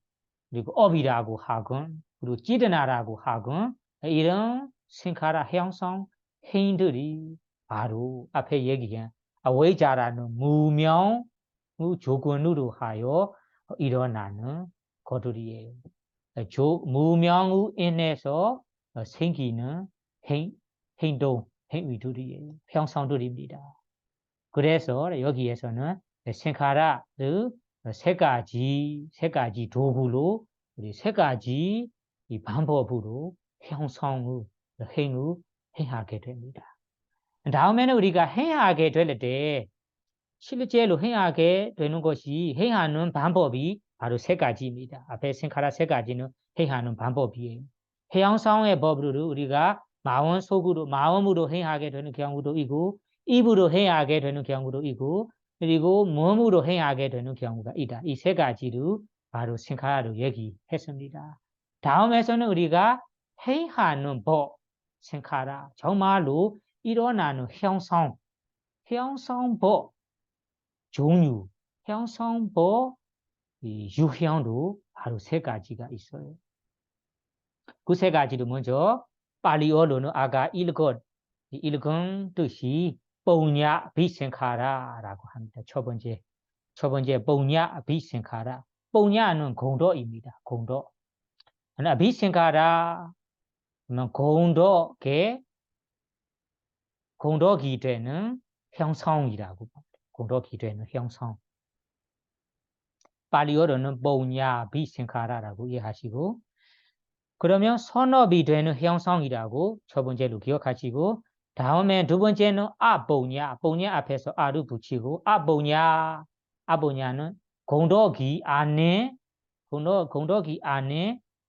그리고 업이라고 하건 그리고 지르나라고 하건 이런 생카라 형성 행위들이 바로 앞에 얘기한 외자라는 무명 조건으로 하여 일어나는 것들이에요. 무명으로 인해서 생기는 행위들이에요. 형성들입니다. 그래서 여기에서는 생카라의 세 가지 도구로 우리 세 가지 이 방법으로 행하게 됩니다. 다음에는 우리가 행하게 될 때 실제로 행하게 되는 것이 행하는 방법이 바로 세 가지입니다. 앞에 생카라 세 가지는 행하는 방법이에요. 해양상의 법으로 우리가 마음으로 행하게 되는 경우도 있고 입으로 행하게 되는 경우도 있고 그리고 몸으로 행하게 되는 경우가 있다. 이 세 가지로 바로 생카라로 얘기했습니다. 다음에서는 우리가 행하는 법, 생카라 정말로 일어나는 형성법 종류, 형성법, 유형도 바로 세 가지가 있어요. 그 세 가지도 먼저 팔리어로는 아까 읽은 뜻이 뽕냐 비생카라라고 합니다. 첫 번째 뽕냐 비생카라. 뽕냐는 공덕입니다. 공덕. 비생카라는 공덕이 되는 형성이라고 합니다. 공덕이 되는 형성. 팔리어로는 뽕냐 비생카라라고 이해하시고 그러면 선업이 되는 형성이라고 첫 번째로 기억하시고 다음에 두 번째는 아뽕냐 앞에서 아를 붙이고 아뽕냐는 공덕이 안에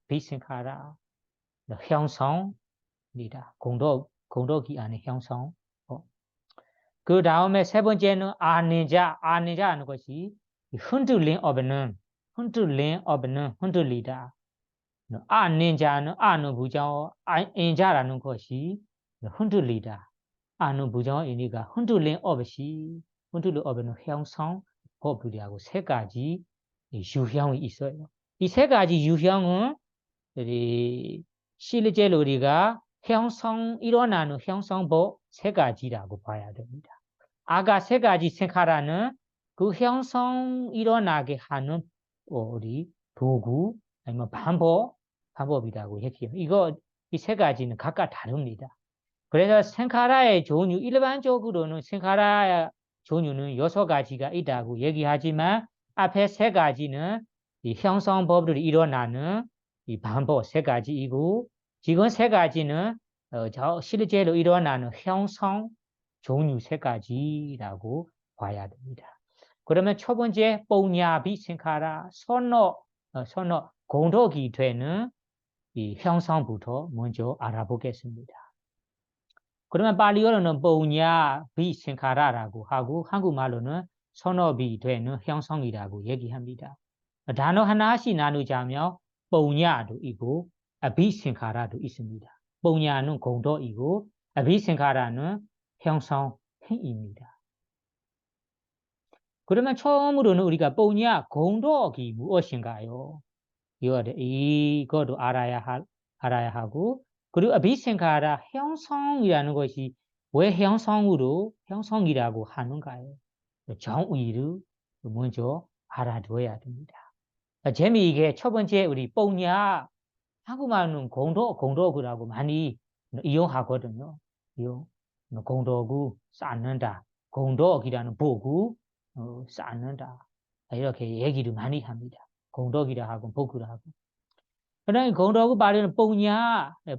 비생카라 형성입니다. 공덕이 안에 형성. 그 다음에 세 번째는 아는자는 것이 흔들리다. 아는자는 아는 부정, 인자라는 것이 흔들리다. 아는 부정이니까 흔들림 없는 형성 법이라고 세 가지 유형이 있어요. 이 세 가지 유형은 실제로 우리가 일어나는 형성법 세 가지라고 봐야 됩니다. 아까 세 가지 생카라는 그 형성 일어나게 하는 우리 도구 아니면 방법이라고 얘기해요. 이 세 가지는 각각 다릅니다. 그래서 생카라의 종류, 일반적으로는 생카라의 종류는 6가지가 있다고 얘기하지만 앞에 세 가지는 이 형성법들이 일어나는 이 방법 세 가지이고 지금 세 가지는 실제로 일어나는 형성 종류 세 가지라고 봐야 됩니다. 그러면 첫 번째 뽕냐비 생카라 선어 공덕이 되는 이 형성부터 먼저 알아보겠습니다. 그러면 발리어로는 뽕냐 비생카라라고 하고 한국말로는 선어비되는 형성이라고 얘기합니다. 단어 하나씩 나누자면 뽕냐도 있고 비생카라도 있습니다. 뽕냐는 공도이고 비생카라는 형성입니다. 그러면 처음으로는 우리가 뽕냐 공도기 무엇인가요? 이것도 알아야 하고 그리고 비생카라 형성이라는 것이 왜 형성이라고 하는가요? 정의를 먼저 알아둬야 됩니다. 재미있게 첫 번째 우리 뽕냐 한국말은 공도구라고 많이 이용하거든요. 공도구 쌓는다. 공덕이라는 보구 쌓는다. 이렇게 얘기를 많이 합니다. 공덕이라 하고 보구라 하고. 그다음에 공덕구 발음은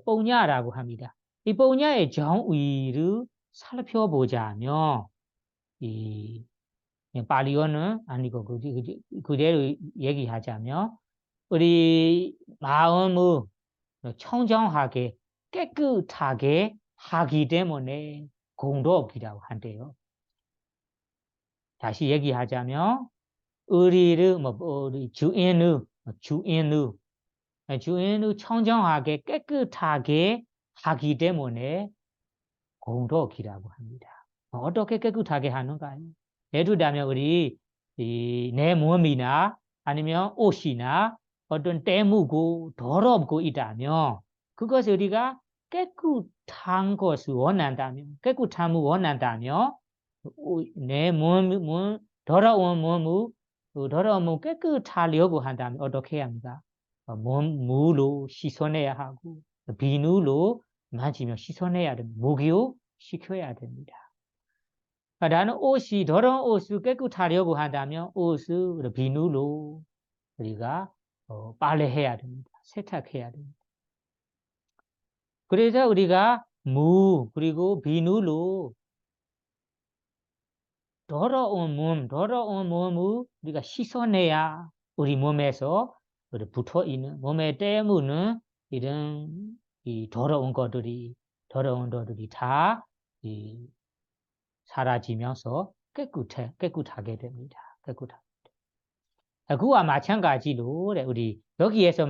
뽕냐라고 합니다. 이 뽕냐의 정의를 살펴보자면 이 발리어는 아니고 그대로 얘기하자면 우리 마음을 청정하게 깨끗하게 하기 때문에 공덕이라고 한대요. 다시 얘기하자면 우리를 우리 주인을 청정하게 깨끗하게 하기 때문에 공덕이라고 합니다. 어떻게 깨끗하게 하는가요? 예를 들면 우리 내 몸이나 아니면 옷이나 어떤 때묻고 더럽고 있다면 그것을 우리가 깨끗한 것을 원한다면 깨끗함을 원한다면 내 몸 더러운 몸을 깨끗하려고 한다면 어떻게 해야 합니까? 물로 씻어내야 하고 비누로 만지며 씻어내야 됩니다. 목욕시켜야 됩니다. 나는 옷이 더러운 옷을 깨끗하려고 한다면 옷을 비누로 우리가 빨래해야 됩니다. 세탁해야 됩니다. 그래서 우리가 무 그리고 비누로 더러운 몸을 우리가 씻어내야 우리 몸에서 붙어 있는 몸에 때문에 이런 이 더러운 것들이 다 사라지면서 깨끗하게 됩니다. 그와 마찬가지로 우리 여기에서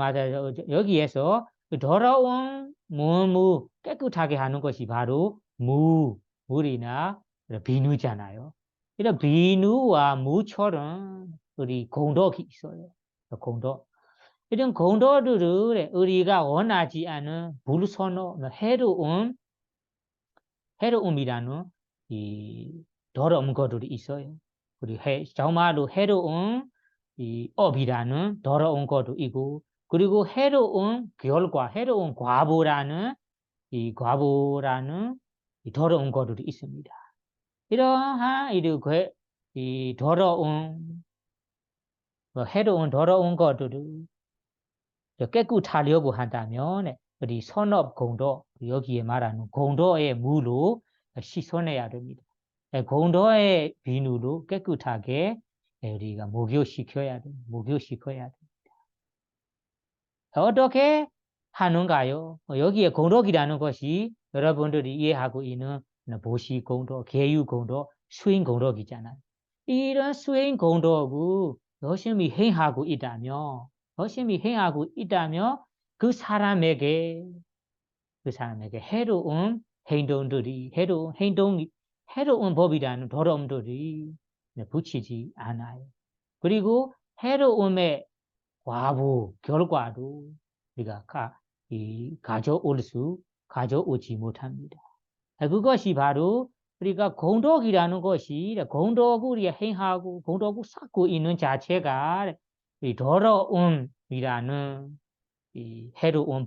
더러운 몸을 깨끗하게 하는 것이 바로 물이나 비누잖아요. 이런 비누와 무처럼 우리 공덕이 있어요. 공덕. 이런 공덕들을 우리가 원하지 않은 불선호, 해로움이라는 이 더러운 것들이 있어요. 우리 정말로 해로운 이 업이라는 더러운 것도 있고, 그리고 해로운 결과, 해로운 과보라는 이 더러운 것들이 있습니다. 이러한 이 더러운 해로운 더러운 것들을 깨끗하려고 한다면 우리 선업 공도 여기에 말하는 공도의 물로 씻어내야 됩니다. 공도의 비누로 깨끗하게 우리가 목욕시켜야 됩니다. 어떻게 하는가요? 여기에 공덕이라는 것이 여러분들이 이해하고 있는 보시 공덕, 계유 공덕, 수행 공덕이잖아요. 이런 수행 공덕을 열심히 행하고 있다면 그 사람에게 해로운 행동들이 해로운 법이라는 더러움들이 붙이지 않아요. 그리고 해로움의 과부 결과도 우리가 가져오지 못합니다. 그것이 바로 우리가 공덕이라는 것이 공덕을 우리가 행하고 공덕을 쌓고 있는 자체가 이 더러움이라는 이 해로운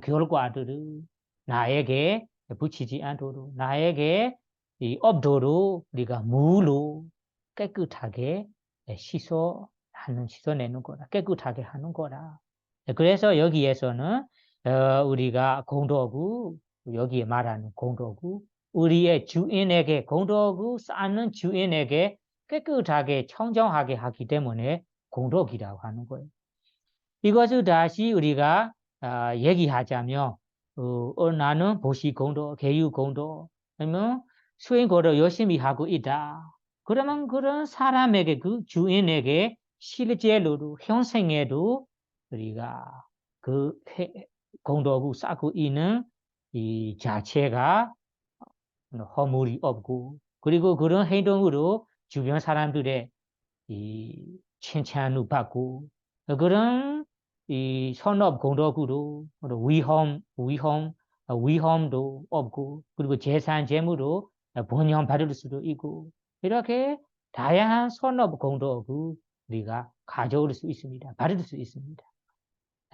결과들을 나에게 붙이지 않도록 나에게 이 업도로 우리가 물로 깨끗하게 씻어내는 거라. 깨끗하게 하는 거라. 그래서 여기에서는 우리가 공덕을 여기에 말하는 공덕을 우리의 주인에게 공덕을 쌓는 주인에게 깨끗하게 청정하게 하기 때문에 공덕이라고 하는 거예요. 이것을 다시 우리가 얘기하자면 나는 보시 공도, 개유 공도, 아니면 수행 거를 열심히 하고 있다. 그러면 그런 사람에게 그 주인에게 실제로도 현생에도 우리가 그 공덕을 쌓고 있는 이 자체가 허물이 없고 그리고 그런 행동으로 주변 사람들의 이 칭찬을 받고 그런 이 선업 공덕으로 위험도 없고 그리고 재산 재물로 번영 받을 수도 있고 이렇게 다양한 선업 공덕을 우리가 가져올 수 있습니다. 받을 수 있습니다.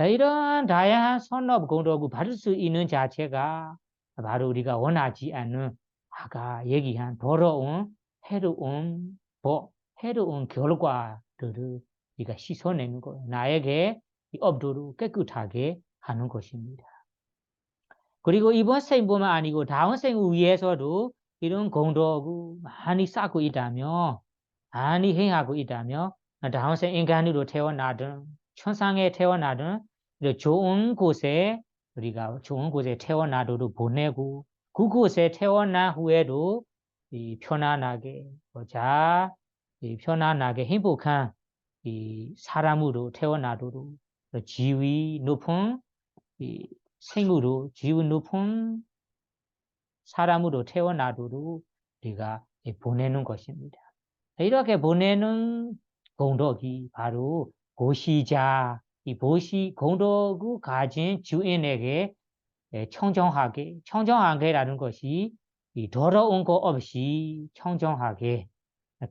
이런 다양한 선업 공덕을 받을 수 있는 자체가 바로 우리가 원하지 않는 아까 얘기한 더러운 해로운 해로운 결과들을 우리가 씻어내는 거예요. 나에게 이 업도를 깨끗하게 하는 것입니다. 그리고 이번 생뿐만 아니고 다음 생을 위해서도 이런 공덕을 많이 쌓고 있다며 많이 행하고 있다며 다음 생 인간으로 태어나든 천상에 태어나든 좋은 곳에 우리가 좋은 곳에 태어나도록 보내고 그곳에 태어난 후에도 이 편안하게 편안하게 행복한 이 사람으로 태어나도록 지위 높은 이 생으로 지위 높은 사람으로 태어나도록 우리가 보내는 것입니다. 이렇게 보내는 공덕이 바로 보시자, 이 공덕을 가진 주인에게 청정하게라는 것이 이 더러운 거 없이 청정하게,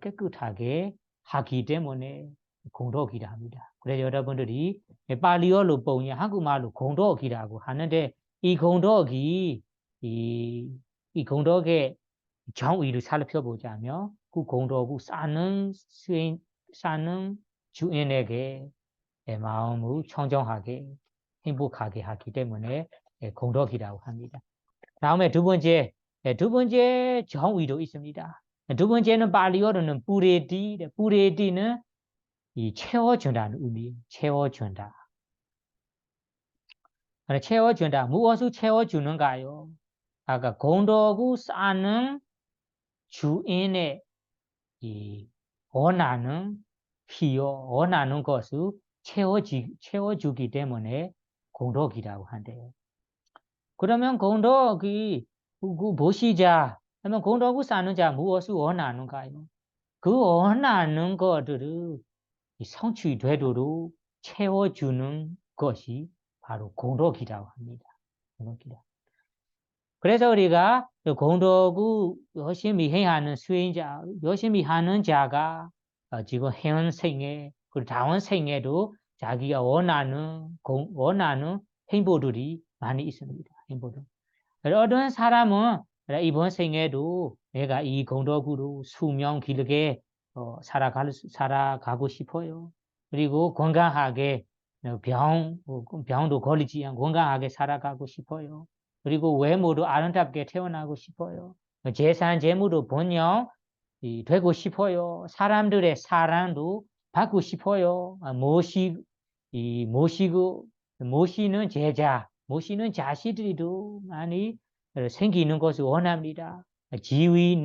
깨끗하게 하기 때문에 공덕이라 합니다. 그래서 여러분들이 팔리어로 본이 한국말로 공덕이라고 하는데 이 공덕이 이 공덕의 정의를 살펴보자면 그 공덕을 쌓는 주인에게 마음을 청정하게 행복하게 하기 때문에 공덕이라고 합니다. 다음에 두 번째 정의도 있습니다. 두 번째는 팔리어로는 뿌레디는 이 채워준다는 의미예요. 채워준다. 무엇을 채워주는가요? 아까 공덕을 쌓는 주인의 이 원하는 원하는 것을 채워주기 때문에 공덕이라고 한대요. 그러면 공덕이 보시자 하면 공덕을 쌓는 자 무엇을 원하는가요? 그 원하는 것들을 성취되도록 채워주는 것이 바로 공덕이라고 합니다. 공덕이라. 그래서 우리가 공덕을 열심히 행하는 수행자, 열심히 하는 자가 지금 현 생에 그리고 다음 생에도 자기가 원하는 행보들이 많이 있습니다. 행보들. 어떤 사람은 이번 생에도 내가 이 공덕으로 수명 길게 살아가고 싶어요. 그리고 건강하게 병도 걸리지 않고 건강하게 살아가고 싶어요. 그리고 외모도 아름답게 태어나고 싶어요. 재산 재물도 번영 되고 싶어요. 사람들의 사랑도 받고 싶어요. 모시는 제자, 모시는 자식들도 많이 생기는 것을 원합니다. 지위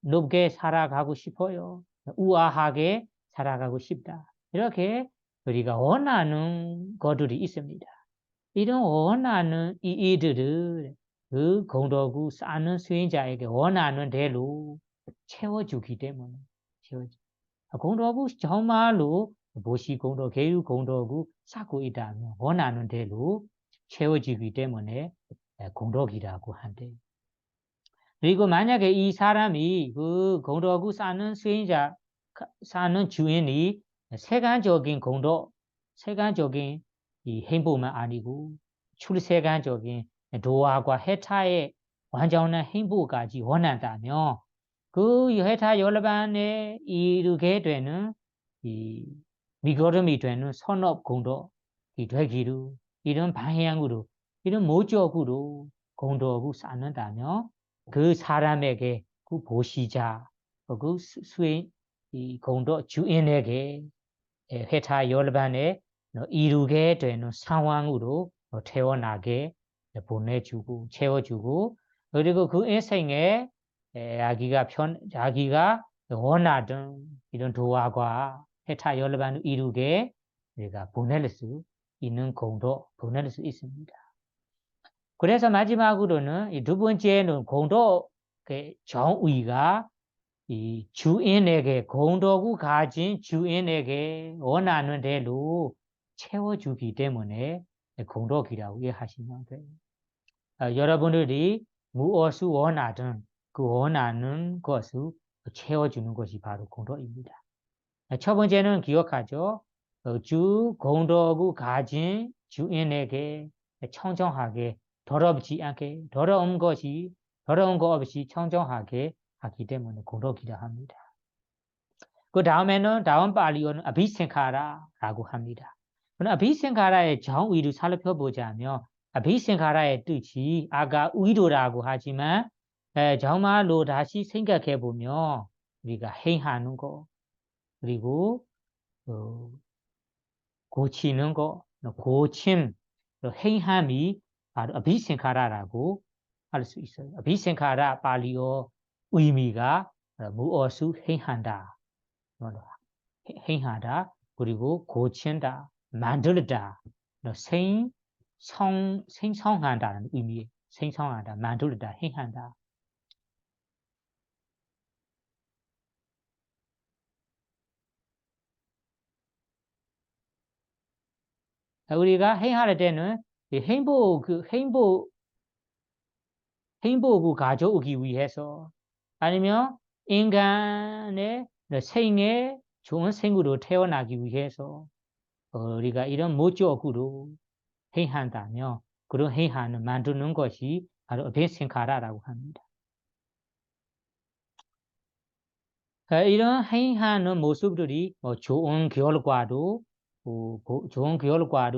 높게 살아가고 싶어요. 우아하게 살아가고 싶다. 이렇게 우리가 원하는 것들이 있습니다. 이런 원하는 이들을 그 공덕을 쌓는 수행자에게 원하는 대로 채워주기 때문에 공덕을 정말로 보시 공덕, 개유 공덕을 쌓고 있다면 원하는 대로 채워지기 때문에 공덕이라고 한대요. 그리고 만약에 이 사람이 그 공덕을 쌓는 수행자, 쌓는 주인이 세간적인 이 행복만 아니고 출세간적인 도화과 해타의 완전한 행복까지 원한다면 그 해타 열반에 이르게 되는 이 미걸음이 되는 선업 공덕이 되기를 이런 방향으로 이런 목적으로 공덕을 쌓는다면 그 사람에게 그 보시자 그 수행 이 공덕 주인에게 해타 열반에 이루게 되는 상황으로 태어나게 보내주고 채워주고 그리고 그 인생에 자기가 원하던 이런 도화과 해타 열반을 이루게 우리가 보낼 수 있는 공도 보낼 수 있습니다. 그래서 마지막으로는 이 두 번째는 공도 정의가 이 주인에게 공덕을 가진 주인에게 원하는 대로 채워주기 때문에 공덕이라고 이해하시면 돼요. 여러분들이 무엇을 원하든 그 원하는 것을 채워주는 것이 바로 공덕입니다. 첫 번째는 기억하죠. 주 공덕을 가진 주인에게 청정하게 더럽지 않게 더러운 거 없이 청정하게 하기 때문에 공덕이라 합니다. 그 다음에는 다음 발리어는 아비생카라라고 합니다. 아비생카라의 정의를 살펴보자면 아비생카라의 뜻이 아까 의도라고 하지만 정말로 다시 생각해 보면 우리가 행하는 거 그리고 고치는 거 고침 행함이 바로 아비생카라라고 할 수 있어요. 아비생카라 발리어 의미가 무엇을 행한다. 행하다 그리고 고친다 만들다 생성한다는 의미에 생성하다 만들다 행한다 우리가 행할 때는 행복을 가져오기 위해서 아니면 인간의 생에 좋은 생으로 태어나기 위해서 우리가 이런 목적으로 행한다면 그런 행하는 만드는 것이 바로 어벤생카라라고 합니다. 이런 행하는 모습들이 좋은 결과도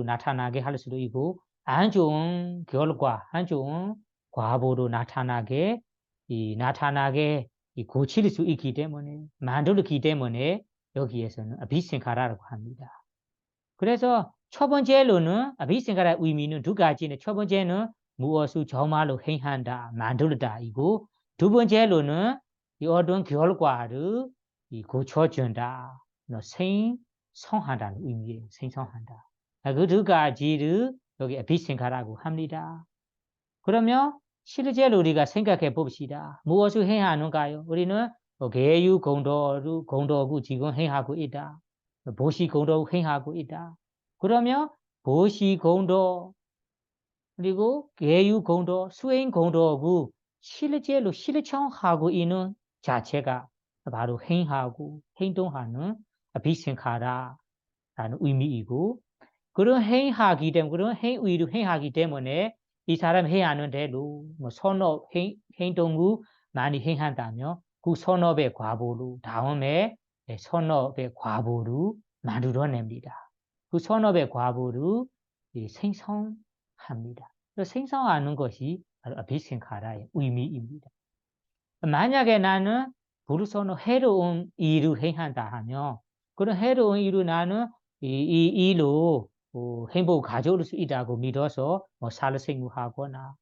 나타나게 할 수도 있고 안 좋은 결과, 안 좋은 과보로 나타나게 고칠 수 있기 때문에 만들기 때문에 여기에서는 비생카라라고 합니다. 그래서 첫 번째로는 비생카라의 의미는 두 가지네. 첫 번째는 무엇을 정말로 행한다, 만들다 이고 두 번째로는 이 어떤 결과를 고쳐준다, 생성한다는 의미예요. 생성한다. 그 두 가지를 여기 비생카라고 합니다. 그러면 실제로 우리가 생각해 봅시다. 무엇을 해야 하는가요? 우리는 개유 공덕을 지금 행하고 있다. 보시 공덕을 행하고 있다. 그러면 보시 공덕 그리고 개유 공덕, 수행 공덕을 실제로 실천하고 있는 자체가 바로 행하고 행동하는 비생카라라는 의미이고 그런 행하기 때문에 그런 행위를 행하기 때문에 이 사람 해야 하는 대로 선업 행동을 많이 행한다면 그 선업의 과보로 다음에 선업의 과보를 만들어냅니다. 그 선업의 과보를 생성합니다. 생성하는 것이 바로 비생카라의 의미입니다. 만약에 나는 부르서는 해로운 일을 행한다 하면 그런 해로운 일을 나는 이 일로 행복을 가져올 수 있다고 믿어서 살생하거나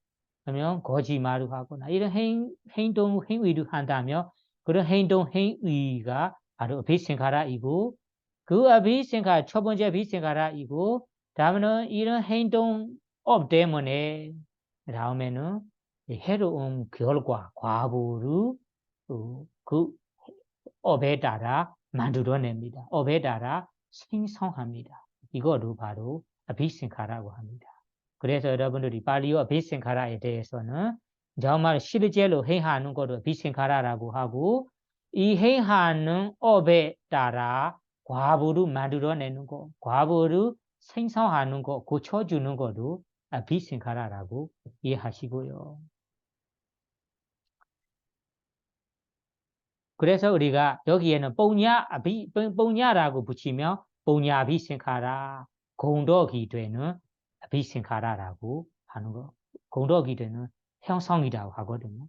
아니면 거짓말을 하거나 이런 행위를 한다면 그런 행위가 바로 비생카라이고 그 비생카 첫 번째 비생카라이고 다음에는 이런 행동업 때문에 다음에는 해로운 결과 과보를 그 업에 따라 만들어냅니다. 업에 따라 생성합니다. 이거를 바로 비생카라고 합니다. 그래서 여러분들이 발리어 비생카라에 대해서는 정말 실제로 행하는 것을 비생카라라고 하고 이 행하는 업에 따라 과보를 만들어내는 것, 과보를 생성하는 것, 고쳐주는 것도 비생카라라고 이해하시고요. 그래서 우리가 여기에는 뽕냐라고 붙이면 뽕냐 비생카라 공덕이 되는 비생카라라고 하는 거. 공덕이 되는 형성이라고 하거든요.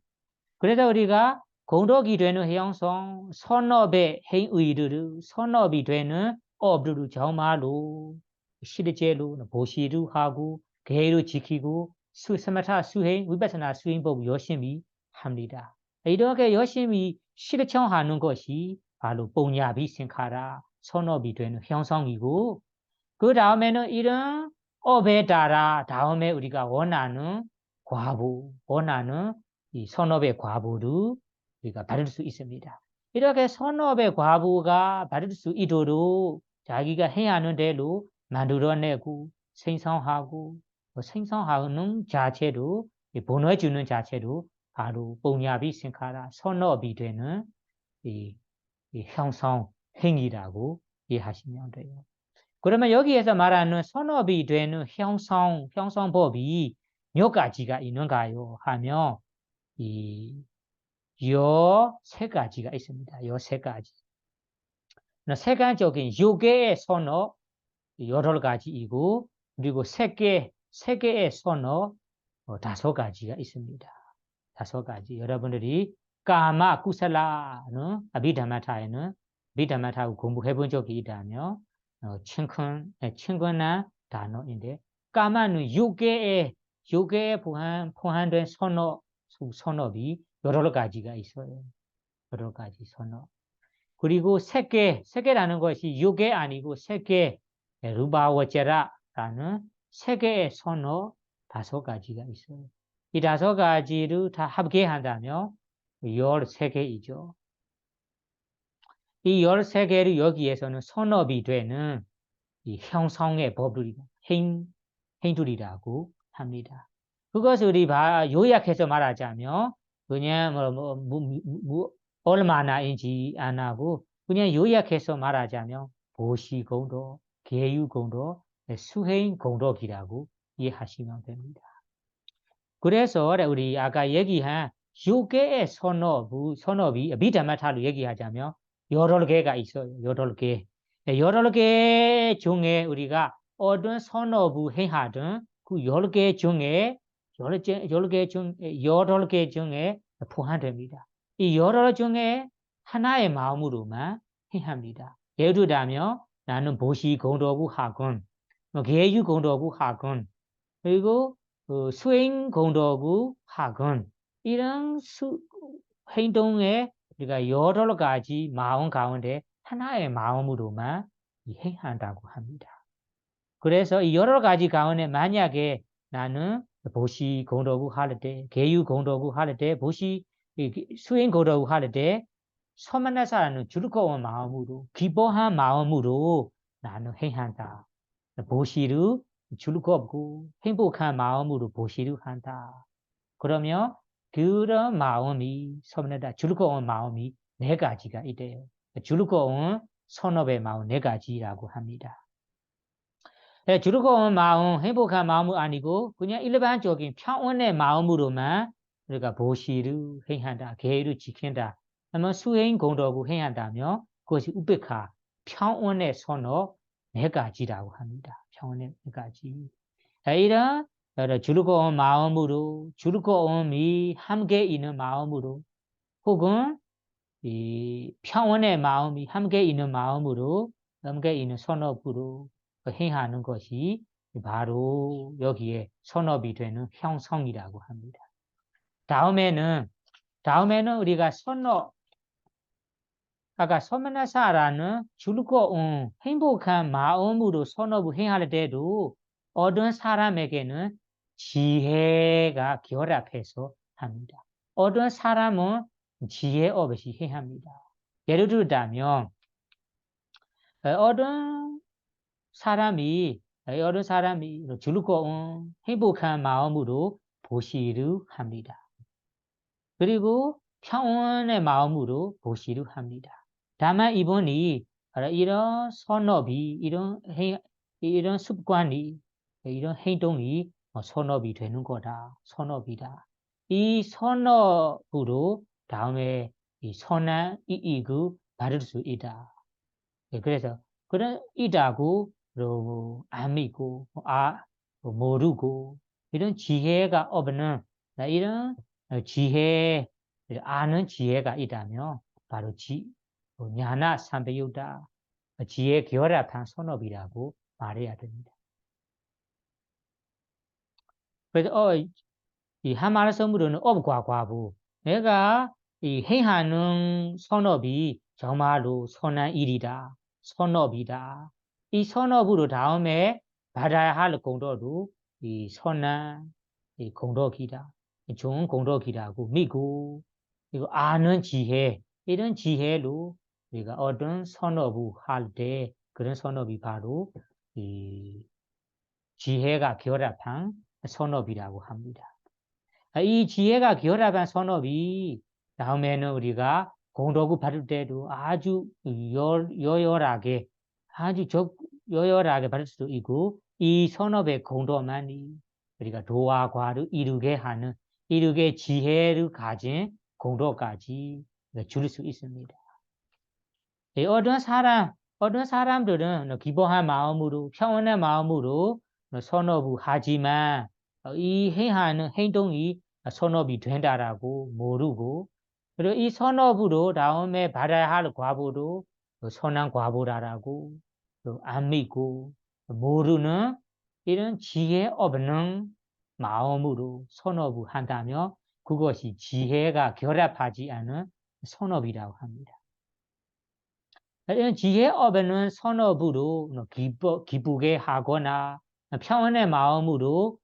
그래서 우리가 공덕이 되는 형성, 선업의 행위를 선업이 되는 업들을 정말로 시르제로 보시루 하고 개로 지키고 스마타 수행 위파사나 수행법 열심히 합니다. 이렇게 열심히 실천하는 것이 바로 뽕야비 생카라 선업이 되는 형성이고 그 다음에는 이런 업에 따라 다음에 우리가 원하는 과부, 원하는 이 선업의 과부를 우리가 받을 수 있습니다. 이렇게 선업의 과부가 받을 수 있도록 자기가 해야 하는 대로 만들어내고 생성하고 생성하는 자체로 보내주는 자체로 바로 뽕야비 생카라 선업이 되는 이 형성 행위라고 이해하시면 돼요. 그러면 여기에서 말하는 선업이 되는 형성법이 몇 가지가 있는가요? 하면 세 가지가 있습니다. 요 세 가지. 세간적인 6개의 선업 8가지이고 그리고 세 개의 선업 5가지가 있습니다. 5가지. 여러분들이 까마 쿠살라는 아비담마타에는 아비담마타고 공부해 본 적이 있다면 친근한 단어인데 까마는 6개의 포함된 선업이 8가지가 있어요. 8가지 선업. 그리고 세계라는 것이 6개 아니고 세계 루바워제라라는 세계의 선업 5가지가 있어요. 이 5가지를 다 합계한다면 13개이죠. 이 13개를 여기에서는 선업이 되는 이 형성의 법들이 행들이라고 합니다. 그것을 우리 요약해서 말하자면 그냥 얼마나인지 안 하고 그냥 요약해서 말하자면 보시공도, 계유공도, 수행공덕이라고 이해하시면 됩니다. 그래서 우리 아까 얘기한 6개의 선업이 비담마타로 얘기하자면 8개가 있어요. 8개. 8개 중에 우리가 어떤 선업을 행하든 그 10개 중에 8개 중에 포함됩니다. 이 8개 중에 하나의 마음으로만 행합니다. 예를 들자면 나는 보시공덕을 하건 계유공덕을 하건 그리고 수행공덕을 하건 이런 행동에 우리가 8가지 마음 가운데 하나의 마음으로만 행한다고 합니다. 그래서 이 8가지 가운데 만약에 나는 보시공덕을 할 때, 계유공덕을 할 때, 수행공덕을 할 때 소만나사라는 즐거운 마음으로 기뻐한 마음으로 나는 행한다. 보시를 즐겁고 행복한 마음으로 보시를 한다. 그러면 그런 마음이 소만나다 즐거운 마음이 4가지가 있대요. 즐거운 선업의 마음 4가지라고 합니다. 즐거운 마음, 행복한 마음은 아니고 그냥 일반적인 평온의 마음으로만 우리가 보시를 행한다, 계를 지킨다. 하면 수행 공덕을 행한다면 그것이 우베카, 평온의 선업 4가지라고 합니다. 평온의 4가지. 이런 즐거운 마음으로, 즐거움이 함께 있는 마음으로, 혹은 이 평온의 마음이 함께 있는 마음으로, 함께 있는 선업으로 행하는 것이 바로 여기에 선업이 되는 형성이라고 합니다. 다음에는 우리가 아까 소만나사라는 즐거운 행복한 마음으로 선업을 행할 때도 어떤 사람에게는 지혜가 결합해서 합니다. 어떤 사람은 지혜 없이 행합니다. 예를 들자면 어떤 사람이 즐거운 행복한 마음으로 보시를 합니다. 그리고 평온의 마음으로 보시를 합니다. 다만 이분이 이런 선업이 이런 습관이 이런 행동이 선업이 되는 거다. 선업이다. 이 선업으로 다음에 이 선한 이익을 받을 수 있다. 그래서 그런 이다고 안 믿고 모르고 이런 지혜가 없는 이런 지혜 아는 지혜가 있다면 바로 냐나 삼배유다 지혜 결합한 선업이라고 말해야 됩니다. 그래서 이 하마를 선물로는 업과과부 내가 이 행하는 선업이 정말로 선한 일이다. 선업이다. 이 선업으로 다음에 받아야 할 공덕도 이 선한 이 공덕이다. 좋은 공덕이라고 믿고 그리고 아는 지혜 이런 지혜로 우리가 어떤 선업을 할 때 그런 선업이 바로 이 지혜가 결합한 선업이라고 합니다. 이 지혜가 결합한 선업이 다음에는 우리가 공덕을 받을 때도 아주 여열하게 아주 여열하게 받을 수도 있고 이 선업의 공덕만이 우리가 도와 과를 이루게 지혜를 가진 공덕까지 줄 수 있습니다. 어떤 사람들은 기뻐한 마음으로 평온한 마음으로 선업을 하지만 이 행하는 행동이 선업이 된다라고 모르고 그리고 이 선업으로 다음에 받아야 할 과보도 선한 과보라라고 안 믿고 모르는 이런 지혜 없는 마음으로 선업을 한다면 그것이 지혜가 결합하지 않은 선업이라고 합니다. 이런 지혜 없는 선업으로 기쁘게 하거나 평온의 마음으로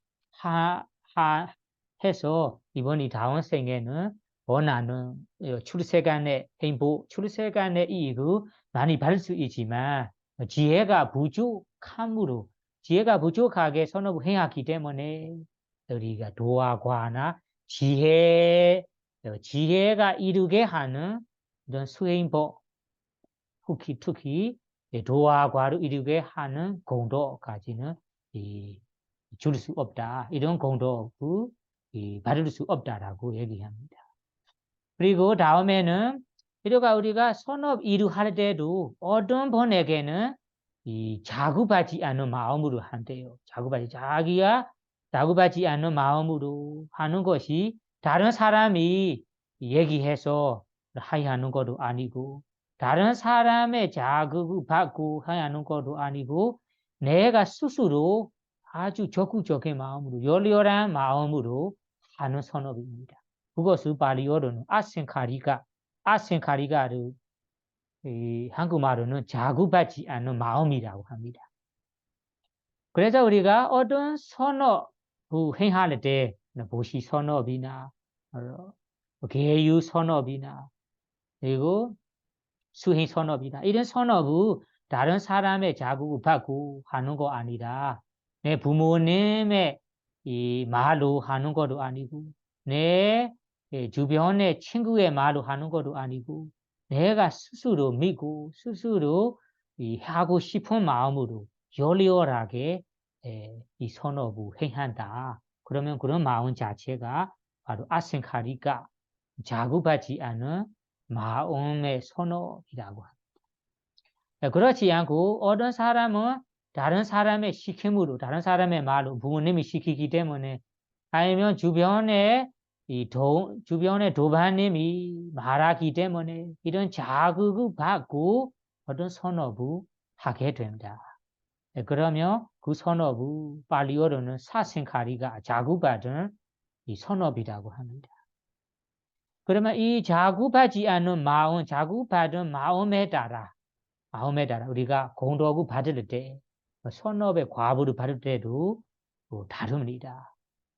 해서 이번 다음 생에는 원하는 출세간의 행복, 출세간의 이익을 많이 받을 수 있지만 지혜가 부족하게 선업을 행하기 때문에 우리가 도와 과나 지혜가 이루게 하는 이런 수행법 특히 도와 과를 이루게 하는 공덕까지는 줄 수 없다. 이런 공덕을 받을 수 없다라고 얘기합니다. 그리고 다음에는 우리가 선업 이루할 때도 어떤 분에게는 자구받지 않는 마음으로 한대요. 자구받지 않는 마음으로 하는 것이 다른 사람이 얘기해서 하는 것도 아니고 다른 사람의 자극을 받고 하는 것도 아니고 내가 스스로 아주 적극적인 마음으로 열렬한 마음으로 하는 선업입니다. 그것을 발리어로는 아센카리가를 한국말로는 자극받지 않는 마음이라고 합니다. 그래서 우리가 어떤 선업을 행할 때 보시 선업이나 계유 선업이나 그리고 수행 선업이다. 이런 선업은 다른 사람의 자극을 받고 하는 거 아니라 내 부모님의 이 말로 하는 것도 아니고 내 주변의 친구의 말로 하는 것도 아니고 내가 스스로 믿고 스스로 하고 싶은 마음으로 열렬하게 이 선업을 행한다. 그러면 그런 마음 자체가 바로 아센카리가 자극받지 않은 마음의 선업이라고 합니다. 그렇지 않고 어떤 사람은 다른 사람의 시킴으로 다른 사람의 말로 부모님이 시키기 때문에 아니면 주변에 도반님이 말하기 때문에 이런 자극을 받고 어떤 선업을 하게 됩니다. 그러면 그 선업을 발리어로는 사생카리가 자극받은 이 선업이라고 합니다. 그러면 이 자극받지 않는 마음, 자극받은 마음에 따라 우리가 공덕을 받을 때, 선업의 과부를 받을 때도 다릅니다.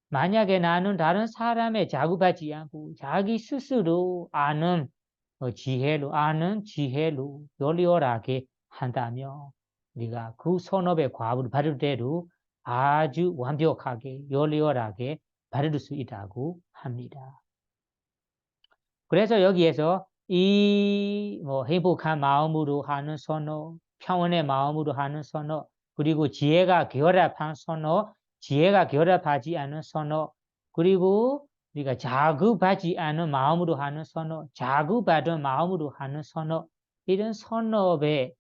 만약에 나는 다른 사람의 자극받지 않고 자기 스스로 아는 지혜로 열렬하게 한다면 우리가 그 선업의 과부를 받을 때도 아주 완벽하게 열렬하게 받을 수 있다고 합니다. 그래서 여기에서 행복한 마음으로 하는 선업, 평온의 마음으로 하는 선업, 그리고 지혜가 결합한 선업, 지혜가 결합하지 않은 선업, 그리고 우리가 자극받지 않은 마음으로 하는 선업, 자극받은 마음으로 하는 선업, 이런 선업의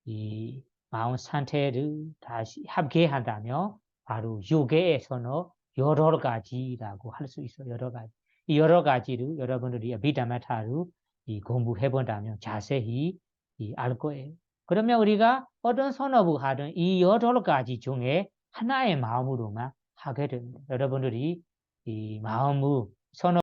이 마음 상태를 다시 합계한다면 바로 요괴의 선업 여러 가지라고 할 수 있어요. 여러 가지. 이 여러 가지를 여러분들이 비타마타로 공부해 본다면 자세히 알 거예요. 그러면 우리가 어떤 선업을 하든 이 여러 가지 중에 하나의 마음으로만 하게 됩니다. 여러분들이 이 마음무 선언